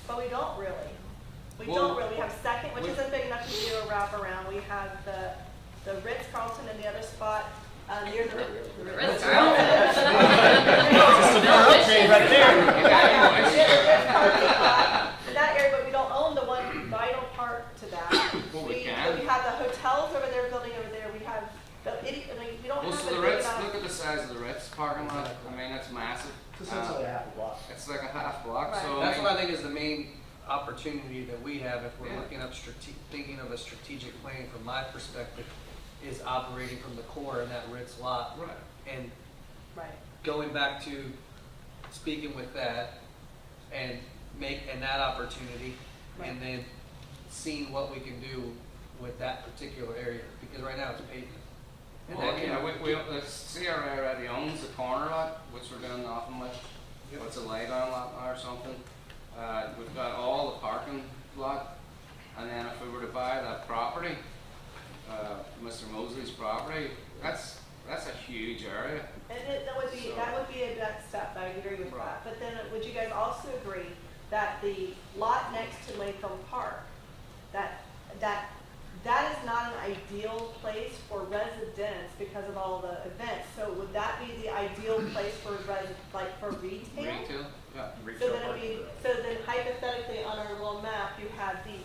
But we don't really. We Well, don't really. We have Second, which we- isn't big enough to do a wrap around. We have the Ritz-Carlton and the other spot Near the Ritz. In that area, but we don't own the one vital part to that. Well, we can. But we have the hotels over there, building over there, we have, we don't Well, have so a the big Ritz, enough. look at the size of the Ritz parking lot. I mean, it's massive. It's essentially a half a block. It's like a half block, Right. so. That's what I think is the main opportunity that we have if we're Yeah. looking up thinking of a strategic plan from my perspective, is operating from the core in that Ritz lot. Right. And Right. going back to speaking with that and that opportunity, and then seeing what we can do with that particular area, because right now it's pavement. And Well, that yeah, can- the CRA already owns the corner lot, which we're doing nothing with. What's a laydown lot or something? We've got all the parking lot, and then if we were to buy that property, Mr. Mosley's property, that's a huge area. And that would be a next step, I agree with that. But then would you guys also agree that the lot next to Laycomb Park, that is not an ideal place for residents because of all the events? So would that be the ideal place for for retail? Retail, yeah. So then hypothetically on our little map, you have the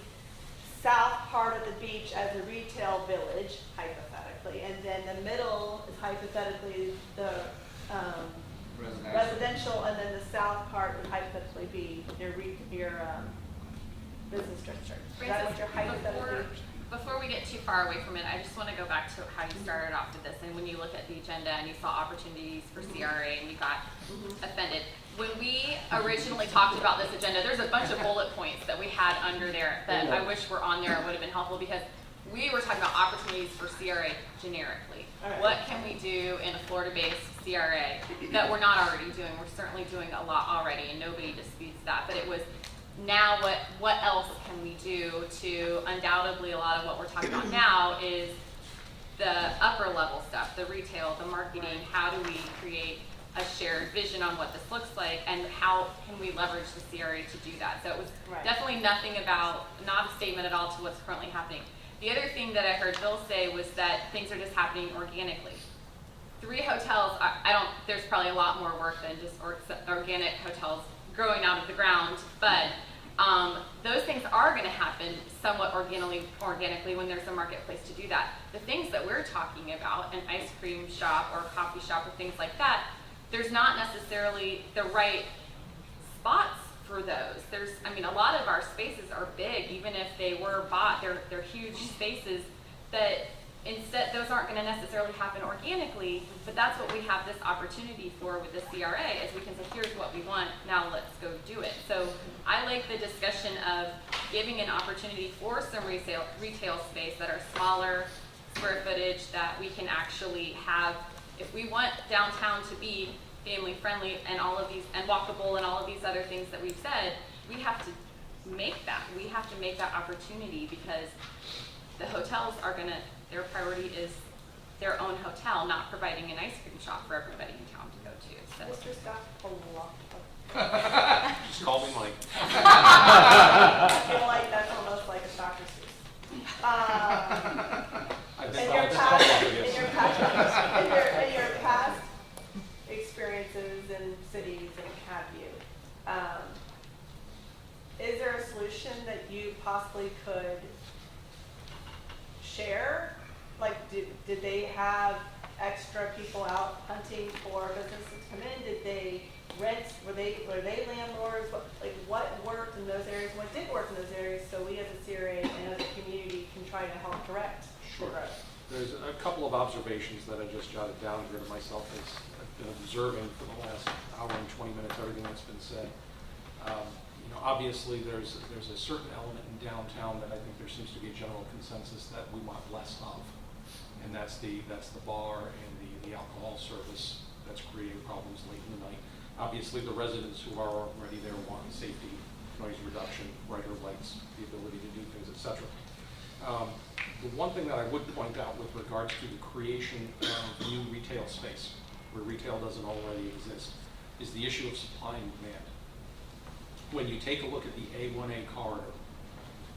south part of the beach as a retail village, hypothetically, and then the middle is hypothetically the residential, and then the south part would hypothetically be your business district. Is that what you're hypothetically? Before we get too far away from it, I just want to go back to how you started off with this, and when you look at the agenda and you saw opportunities for CRA and you got offended. When we originally talked about this agenda, there's a bunch of bullet points that we had under there that I wish were on there and would have been helpful, because we were talking about opportunities for CRA generically. All right. What can we do in a Florida-based CRA that we're not already doing? We're certainly doing a lot already, and nobody disputes that. But it was now what else can we do to, undoubtedly a lot of what we're talking about now is the upper level stuff, the retail, the marketing. How do we create a shared vision on what this looks like, and how can we leverage the CRA to do that? So it was definitely not a statement at all to what's currently happening. The other thing that I heard Bill say was that things are just happening organically. 3 hotels, there's probably a lot more work than just organic hotels growing out of the ground, but those things are going to happen somewhat organically when there's a marketplace to do that. The things that we're talking about, an ice cream shop or a coffee shop or things like that, there's not necessarily the right spots for those. A lot of our spaces are big, even if they were bought, they're huge spaces that instead, those aren't going to necessarily happen organically, but that's what we have this opportunity for with the CRA, is we can say, here's what we want, now let's go do it. So I like the discussion of giving an opportunity for some retail space that are smaller square footage, that we can actually have. If we want downtown to be family friendly and all of these, and walkable and all of these other things that we've said, we have to make that. We have to make that opportunity, because the hotels are their priority is their own hotel, not providing an ice cream shop for everybody in town to go to. So. Mr. Scott, a lot of. Just call me Mike. I feel like that's almost like a Dr. Seuss. In your past experiences in cities and have you, is there a solution that you possibly could share? Like, did they have extra people out hunting for businesses to come in? Did they rent? Were they landlords? What worked in those areas? What didn't work in those areas? So we as a CRA and as a community can try to help correct the growth. There's a couple of observations that I just jotted down here to myself as I've been observing for the last hour and 20 minutes, everything that's been said. Obviously there's a certain element in downtown that I think there seems to be a general consensus that we want less of. And that's the bar and the alcohol service that's creating problems late in the night. Obviously the residents who are already there want safety, noise reduction, brighter lights, the ability to do things, etc. The one thing that I would point out with regards to the creation of new retail space, where retail doesn't already exist, is the issue of supply and demand. When you take a look at the A1A corridor,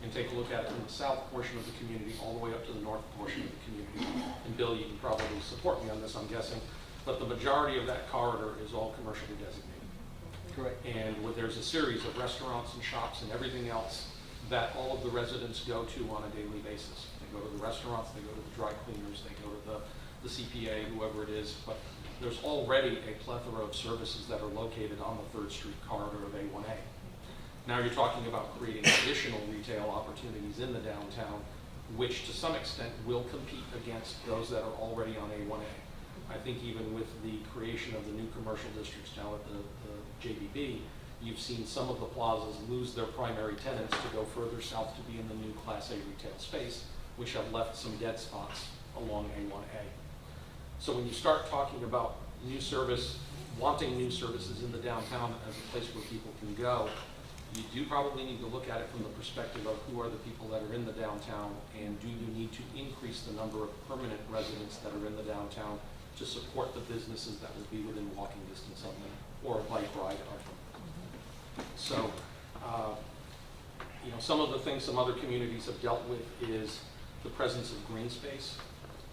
and take a look at it from the south portion of the community all the way up to the north portion of the community. And Bill, you can probably support me on this, I'm guessing, but the majority of that corridor is all commercially designated. Correct. And there's a series of restaurants and shops and everything else that all of the residents go to on a daily basis. They go to the restaurants, they go to the dry cleaners, they go to the CPA, whoever it is, but there's already a plethora of services that are located on the 3rd Street corridor of A1A. Now you're talking about creating additional retail opportunities in the downtown, which to some extent will compete against those that are already on A1A. I think even with the creation of the new commercial districts now at the JBB, you've seen some of the plazas lose their primary tenants to go further south to be in the new Class A retail space, which have left some dead spots along A1A. So when you start talking about new service, wanting new services in the downtown as a place where people can go, you do probably need to look at it from the perspective of who are the people that are in the downtown, and do you need to increase the number of permanent residents that are in the downtown to support the businesses that will be within walking distance of them or a bike ride of them. So, some of the things some other communities have dealt with is the presence of green space,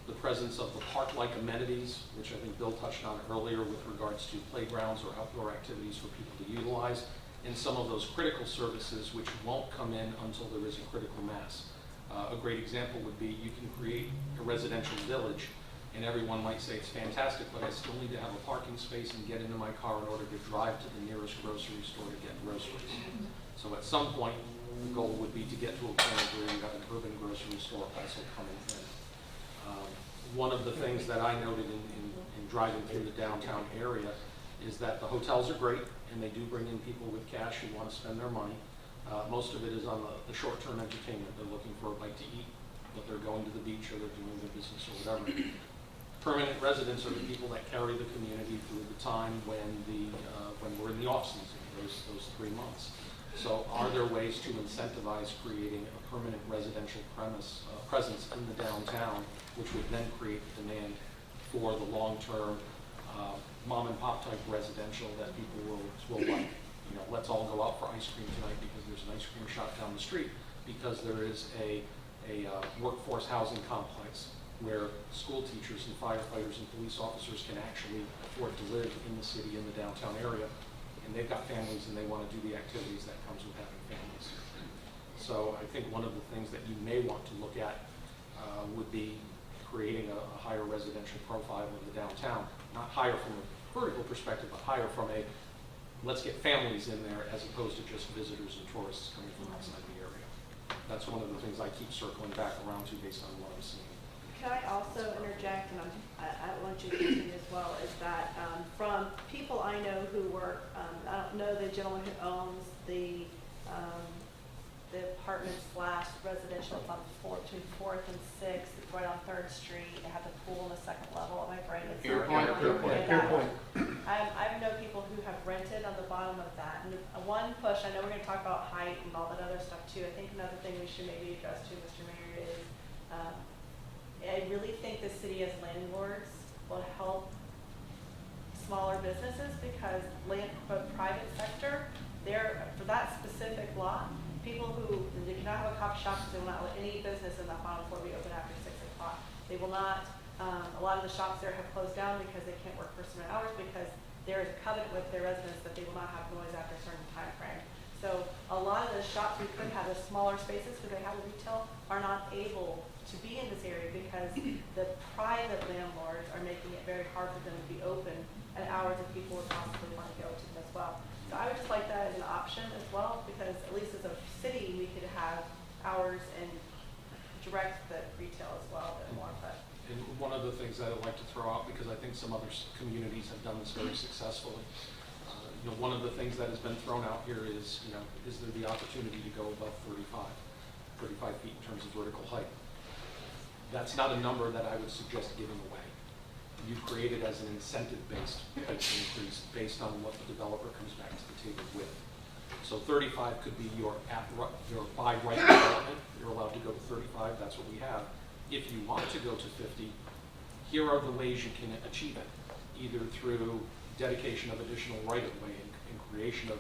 the presence of the park-like amenities, which I think Bill touched on earlier with regards to playgrounds or outdoor activities for people to utilize, and some of those critical services which won't come in until there is a critical mass. A great example would be you can create a residential village, and everyone might say it's fantastic, but I still need to have a parking space and get into my car in order to drive to the nearest grocery store to get groceries. So at some point, the goal would be to get to a point where you have an urban grocery store also coming in. One of the things that I noted in driving through the downtown area is that the hotels are great, and they do bring in people with cash who want to spend their money. Most of it is on the short-term entertainment. They're looking for a bite to eat, but they're going to the beach or they're doing their business or whatever. Permanent residents are the people that carry the community through the time when we're in the off-season, those 3 months. So are there ways to incentivize creating a permanent residential presence in the downtown, which would then create demand for the long-term mom and pop type residential that people will like? Let's all go out for ice cream tonight because there's an ice cream shop down the street, because there is a workforce housing complex where school teachers and firefighters and police officers can actually afford to live in the city, in the downtown area, and they've got families and they want to do the activities that comes with having families. So I think one of the things that you may want to look at would be creating a higher residential profile in the downtown, not higher from a vertical perspective, but higher from a let's get families in there as opposed to just visitors and tourists coming from outside the area. That's one of the things I keep circling back around to based on what I'm seeing. Can I also interject, and I want you to continue as well, is that from people I know who work, I don't know the gentleman who owns the apartment / residential, it's on between 4th and 6th, it's right on 3rd Street, they have the pool on the 2nd level, am I right? It's Pier not- Point. Yeah, that one. I know people who have rented on the bottom of that, and one push, I know we're gonna talk about height and all that other stuff too, I think another thing we should maybe address too, Mr. Mayor, is I really think the city as landlords will help smaller businesses, because the private sector, for that specific lot, people who, they cannot have a coffee shop, they will not let any business in that bottom floor be open after 6 o'clock. They will not, a lot of the shops there have closed down because they can't work for certain hours, because there is a covenant with their residents that they will not have noise after a certain time frame. So a lot of the shops we could have, the smaller spaces because they have a retail, are not able to be in this area because the private landlords are making it very hard for them to be open at hours that people would possibly want to go to them as well. So I would just like that as an option as well, because at least as a city, we could have hours and direct the retail as well a bit more. But And one of the things that I'd like to throw out, because I think some other communities have done this very successfully, one of the things that has been thrown out here is, is there the opportunity to go above 35 feet in terms of vertical height? That's not a number that I would suggest giving away. You create it as an incentive-based type increase based on what the developer comes back to the table with. So 35 could be your by right development. You're allowed to go to 35. That's what we have. If you want to go to 50, here are the ways you can achieve it, either through dedication of additional right-of-way and creation of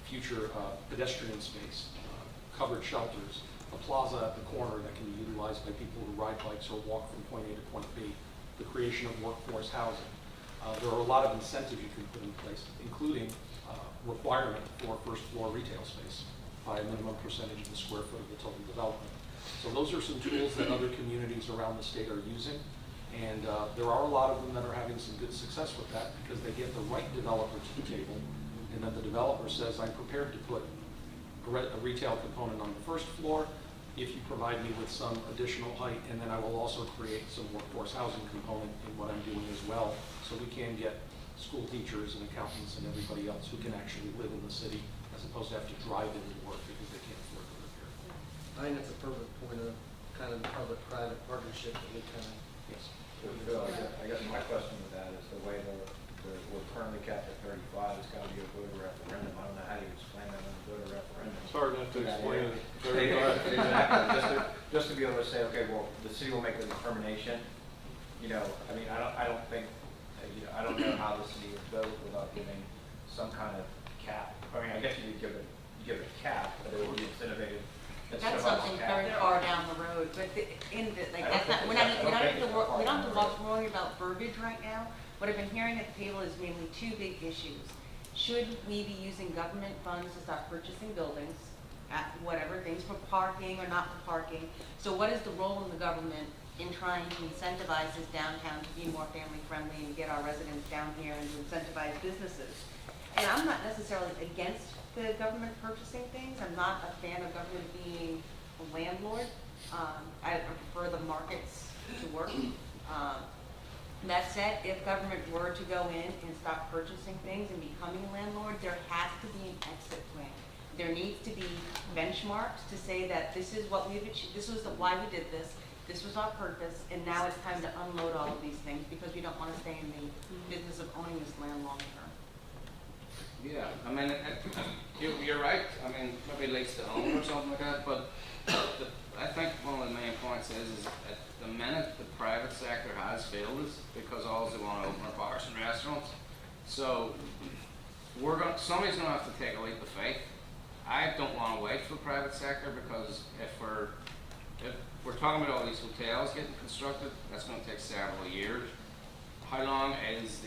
future pedestrian space, covered shelters, a plaza at the corner that can be utilized by people who ride bikes or walk from point A to point B, the creation of workforce housing. There are a lot of incentives you can put in place, including requirement for first floor retail space by a minimum percentage of the square foot of the total development. So those are some tools that other communities around the state are using. And there are a lot of them that are having some good success with that because they get the right developer to the table, and then the developer says, I'm prepared to put a retail component on the first floor if you provide me with some additional height, and then I will also create some workforce housing component in what I'm doing as well, so we can get school teachers and accountants and everybody else who can actually live in the city as opposed to have to drive into work because they can't afford to live here. I think that's a perfect point of kind of public-private partnership that we kind of, Yes. So Phil, I guess my question with that is the way we're currently capped at 35, it's got to be a voter referendum. I don't know how you explain that on a voter referendum. It's hard enough to explain it. Exactly. Just to be able to say, okay, well, the city will make the determination. You know, I mean, I don't think, you know, I don't know how the city would vote without giving some kind of cap. I mean, I guess you could give it a cap, but it would be incentivized. That's something very far down the road, but that's not, we don't have to worry about verbiage right now. What I've been hearing at the table is mainly two big issues. Should we be using government funds to start purchasing buildings at whatever, things for parking or not for parking? So what is the role of the government in trying to incentivize this downtown to be more family friendly and get our residents down here and to incentivize businesses? And I'm not necessarily against the government purchasing things. I'm not a fan of government being a landlord. I prefer the markets to work. That said, if government were to go in and start purchasing things and becoming a landlord, there has to be an exit plan. There needs to be benchmarks to say that this is what we've achieved, this was why we did this was our purpose, and now it's time to unload all of these things because we don't want to stay in the business of owning this land long term. Yeah, I mean, you're right. I mean, maybe lease to own or something like that, but I think one of the main points is at the minute the private sector has failed us because all they want to open are bars and restaurants. So somebody's going to have to take a leap of faith. I don't want to wait for the private sector because if we're talking about all these hotels getting constructed, that's going to take several years. How long is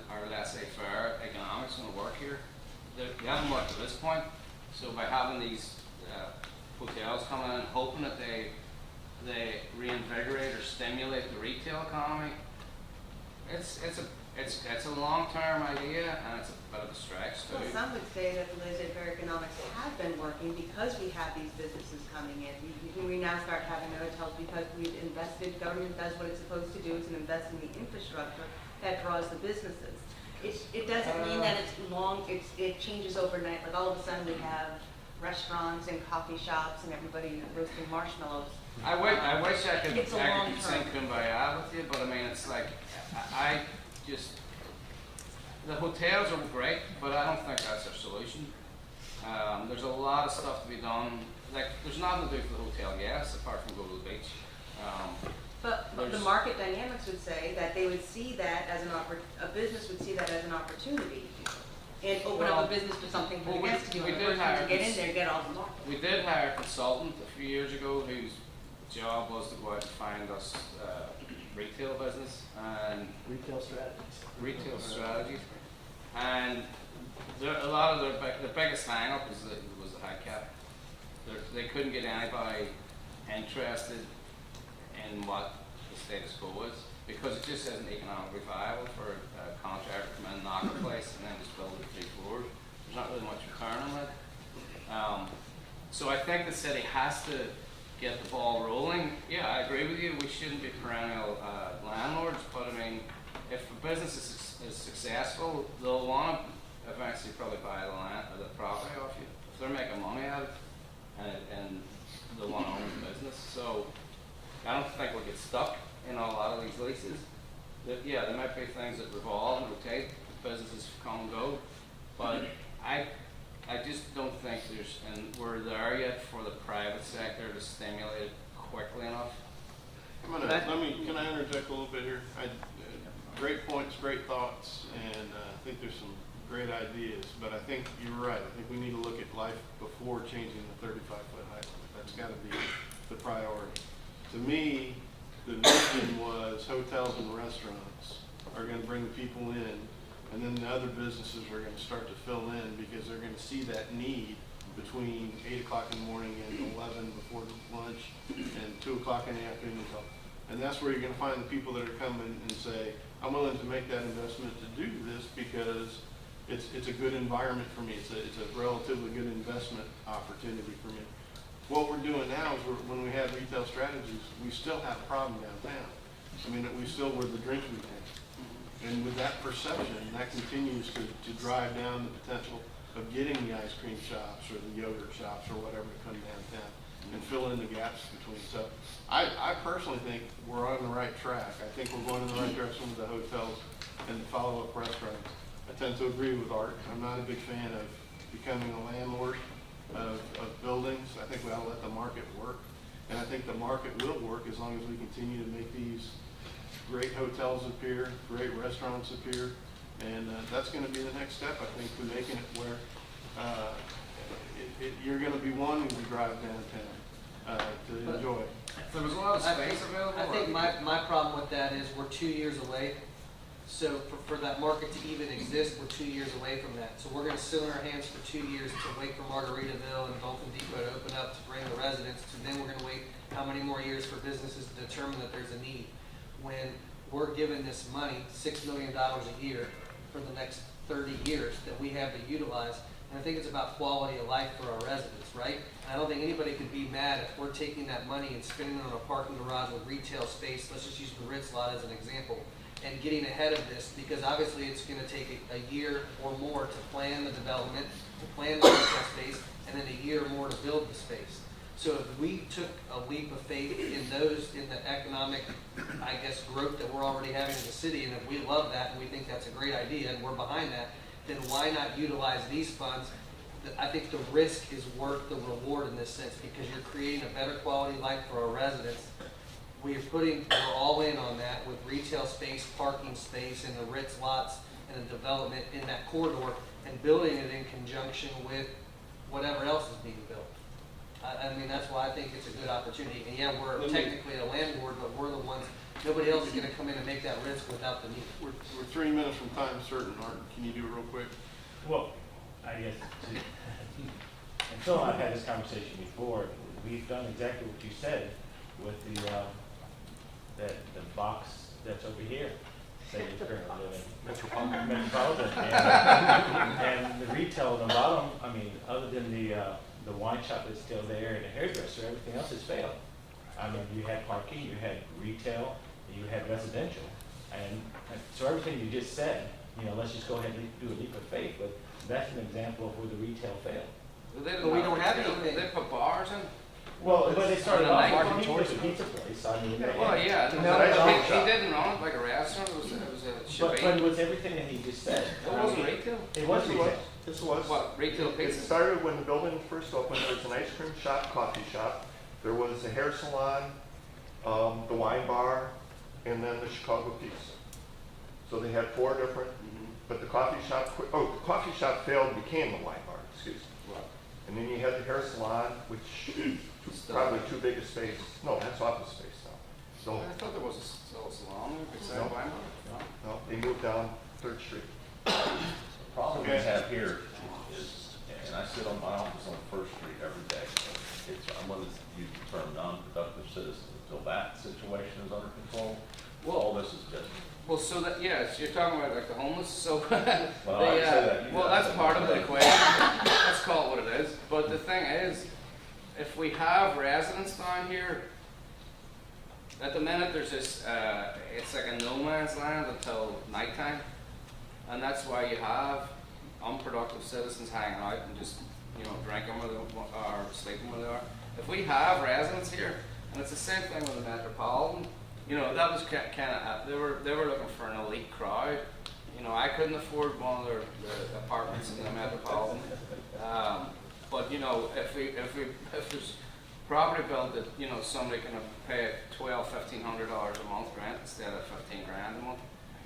our laissez-faire economics going to work here? They haven't worked at this point. So by having these hotels coming in, hoping that they reinvigorate or stimulate the retail economy, it's a long-term idea and it's a bit of a stretch too. Well, some would say that the laissez-faire economics have been working because we have these businesses coming in. We now start having hotels because we've invested, government does what it's supposed to do, it's an investment in the infrastructure that draws the businesses. It doesn't mean that it's long, it changes overnight, like all of a sudden we have restaurants and coffee shops and everybody roasting marshmallows. I wish I could It's a long sing term. kumbaya with you, but I mean, it's like, the hotels are great, but I don't think that's their solution. There's a lot of stuff to be done. Like, there's nothing to do for the hotel guests apart from go to the beach. But the There's- market dynamics would say that they would see that as a business would see that as an opportunity and open up Well, a business for something for the well, we- guests to do. we And did the person hire to get in cons- there, get all the market. We did hire a consultant a few years ago whose job was to go out and find us retail business and Retail strategies. retail strategies. And a lot of the biggest hang-up was the high cap. They couldn't get anybody interested in what the status quo is because it just isn't economically viable for a contractor to come in and knock a place and then just build it 3 floors. There's not really much return on it. So I think the city has to get the ball rolling. Yeah, I agree with you. We shouldn't be perennial landlords, but I mean, if a business is successful, they'll want to eventually probably buy the land or the property off you if they're making money out of it, and they'll want to own the business. So I don't think we'll get stuck in a lot of these leases. Yeah, there might be things that revolve and rotate, businesses come and go, but I just don't think we're there yet for the private sector to stimulate it quickly enough. Can I interject a little bit here? Great points, great thoughts, and I think there's some great ideas, but I think you're right. I think we need to look at life before changing the 35-foot height limit. That's gotta be the priority. To me, the vision was hotels and restaurants are gonna bring the people in, and then the other businesses are gonna start to fill in because they're gonna see that need between 8 o'clock in the morning and 11 before lunch and 2 o'clock in the afternoon. And that's where you're gonna find the people that are coming and say, I'm willing to make that investment to do this because it's a good environment for me. It's a relatively good investment opportunity for me. What we're doing now is when we have retail strategies, we still have a problem downtown. I mean, we're the drink we have. And with that perception, that continues to drive down the potential of getting the ice cream shops or the yogurt shops or whatever to come downtown and fill in the gaps between. So I personally think we're on the right track. I think we're going in the right direction with the hotels and the follow-up restaurants. I tend to agree with Art. I'm not a big fan of becoming a landlord of buildings. I think we ought to let the market work. And I think the market will work as long as we continue to make these great hotels appear, great restaurants appear. And that's going to be the next step, I think, to making it where you're going to be wanting to drive downtown to enjoy. So there's a lot of space available. I think my problem with that is we're 2 years away. So for that market to even exist, we're 2 years away from that. So we're gonna sit on our hands for 2 years to wait for Margaritaville and Dolphin Depot to open up to bring the residents, and then we're gonna wait how many more years for businesses to determine that there's a need. When we're given this money, $6 million a year for the next 30 years that we have to utilize, and I think it's about quality of life for our residents, right? And I don't think anybody could be mad if we're taking that money and spending it on a parking garage with retail space, let's just use the Ritz lot as an example, and getting ahead of this, because obviously it's gonna take a year or more to plan the development, to plan the retail space, and then a year more to build the space. So if we took a leap of faith in the economic, I guess, growth that we're already having in the city, and if we love that and we think that's a great idea and we're behind that, then why not utilize these funds? I think the risk is worth the reward in this sense, because you're creating a better quality of life for our residents. We're all in on that with retail space, parking space, and the Ritz lots and the development in that corridor, and building it in conjunction with whatever else is being built. I mean, that's why I think it's a good opportunity. And yeah, we're technically a landlord, but we're the ones, nobody else is gonna come in and make that risk without the need. We're 3 minutes from time certain, Art. Can you do it real quick? Well, I guess, and Phil and I had this conversation before. We've done exactly what you said with the box that's over here that you currently live in. Metropolitan. And the retail on the bottom, I mean, other than the wine shop that's still there and the hairdresser, everything else has failed. I mean, you had parking, you had retail, you had residential. And so everything you just said, let's just go ahead and do a leap of faith, but that's an example of where the retail failed. But we don't have anything. They put bars in. Well, but they started On the off night marketing before. as a pizza place. I mean, Well, yeah, he didn't run it like a restaurant. It was a but shebang. it was everything that he just said. It wasn't retail. It was retail. This was. What, retail It pizza? started when the building first opened. There was an ice cream shop, coffee shop. There was a hair salon, the wine bar, and then the Chicago Pizza. So they had 4 different, but the coffee shop, the coffee shop failed, became the wine bar, excuse me. And then you had the hair salon, which probably too big a space. No, that's office space now. So, I thought there was a salon beside No. wine. no, they moved down 3rd Street. The problem we have here is, and I sit on my office on First Street every day, I'm going to use the term non-productive citizens. Until that situation is under control, all this is business. Well, so that, yes, you're talking about like the homeless, so Well, I say that, well, that's part of the equation. Let's call it what it is. But the thing is, if we have residents down here, at the minute there's this, it's like a no man's land until nighttime, and that's why you have unproductive citizens hanging out and just, drinking where they are, sleeping where they are. If we have residents here, and it's the same thing with the Metropolitan. That was kind of, they were looking for an elite crowd. I couldn't afford one of their apartments in the Metropolitan. But if there's property built that somebody can pay $1,200–1,500 a month rent instead of $15 grand a month,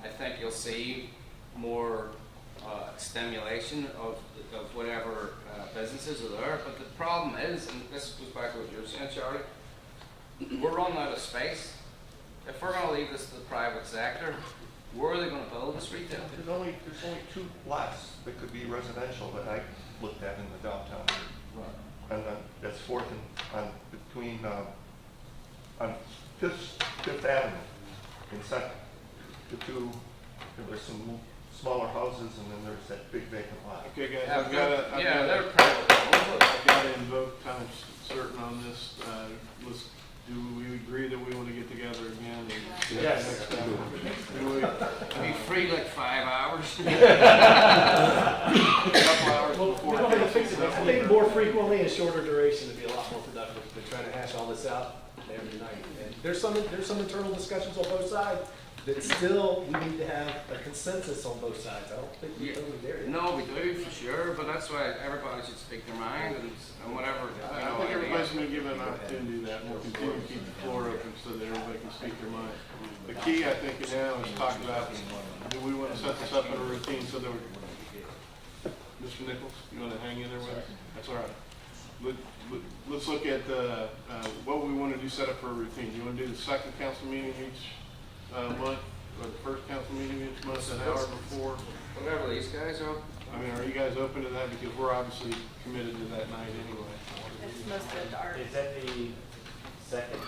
I think you'll see more stimulation of whatever businesses are there. But the problem is, and this goes back to what you're saying, Charlie, we're running out of space. If we're going to leave this to the private sector, where are they going to build this retail? There's only 2 lots that could be residential that I looked at in the downtown. And then that's Fourth and, on, between, on Fifth Avenue and Second. The two, there's some smaller houses and then there's that big vacant lot. Okay, guys, Yeah, they're private. I've got to invoke time certain on this. Do we agree that we want to get together again? And Yes. next time? Do we? Be free like 5 hours. A couple hours before. I think more frequently and shorter duration would be a lot more productive than trying to hash all this out every night. And there's some internal discussions on both sides that still we need to have a consensus on both sides. I don't think we're totally there yet. No, we do for sure, but that's why everybody should speak their mind and whatever. I think everybody's been given an opportunity to do that, and we'll continue to keep the floor open so that everybody can speak their mind. The key, I think, now is talk about, do we want to set this up in a routine so that we're, Mr. Nichols, you want to hang in there with us? That's all right. Let's look at what we want to do set up for a routine. Do you want to do the second council meeting each month, or the first council meeting each month, an hour before? Whatever these guys are. I mean, are you guys open to that? Because we're obviously committed to that night anyway. It's mostly at the art. Is that the second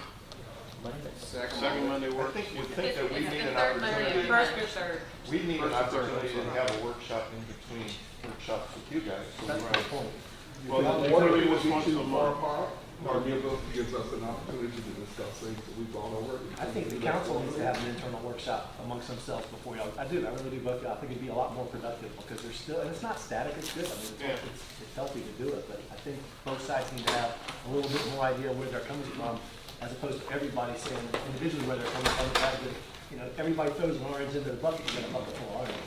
Monday? Second Monday I works. think that we It's need the an third Monday opportunity. of First March. or third? We need an First and third, opportunity to I'm sorry. have a workshop in between workshops with you guys. So That's we- my point. Well, What literally if this we once too a far month. apart, or gives us an opportunity to discuss things that we've gone over? I think the council needs to have an internal workshop amongst themselves before y'all. I really do both. I think it'd be a lot more productive because there's still, and it's not static, it's good. I mean, Yeah. it's healthy to do it, but I think both sides need to have a little bit more idea where they're coming from as opposed to everybody saying individually where they're coming from. The fact that, you know, everybody throws an orange into the bucket, you get a bucket full of orange.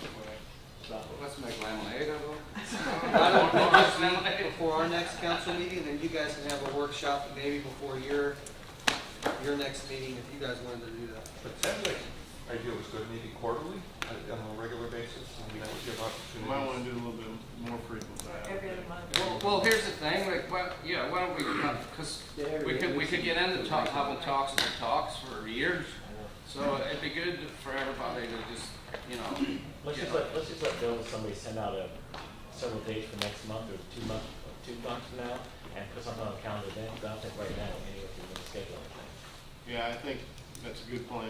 So, Let's make lemonade of it. Why don't we just meet before our next council meeting, then you guys can have a workshop maybe before your next meeting, if you guys wanted to do that. But sounds like idea was good, maybe quarterly, on a regular basis, and that would give You opportunity. might want to do a little bit more frequent. Every other month. Well, here's the thing, like, why don't we, because we could get into having talks and talks for years. So it'd be good for everybody to just, you know. Let's just let Bill and somebody send out several dates for next month or 2 months from now and put something on the calendar then, because I don't think right now any of us are going to schedule anything. Yeah, I think that's a good plan.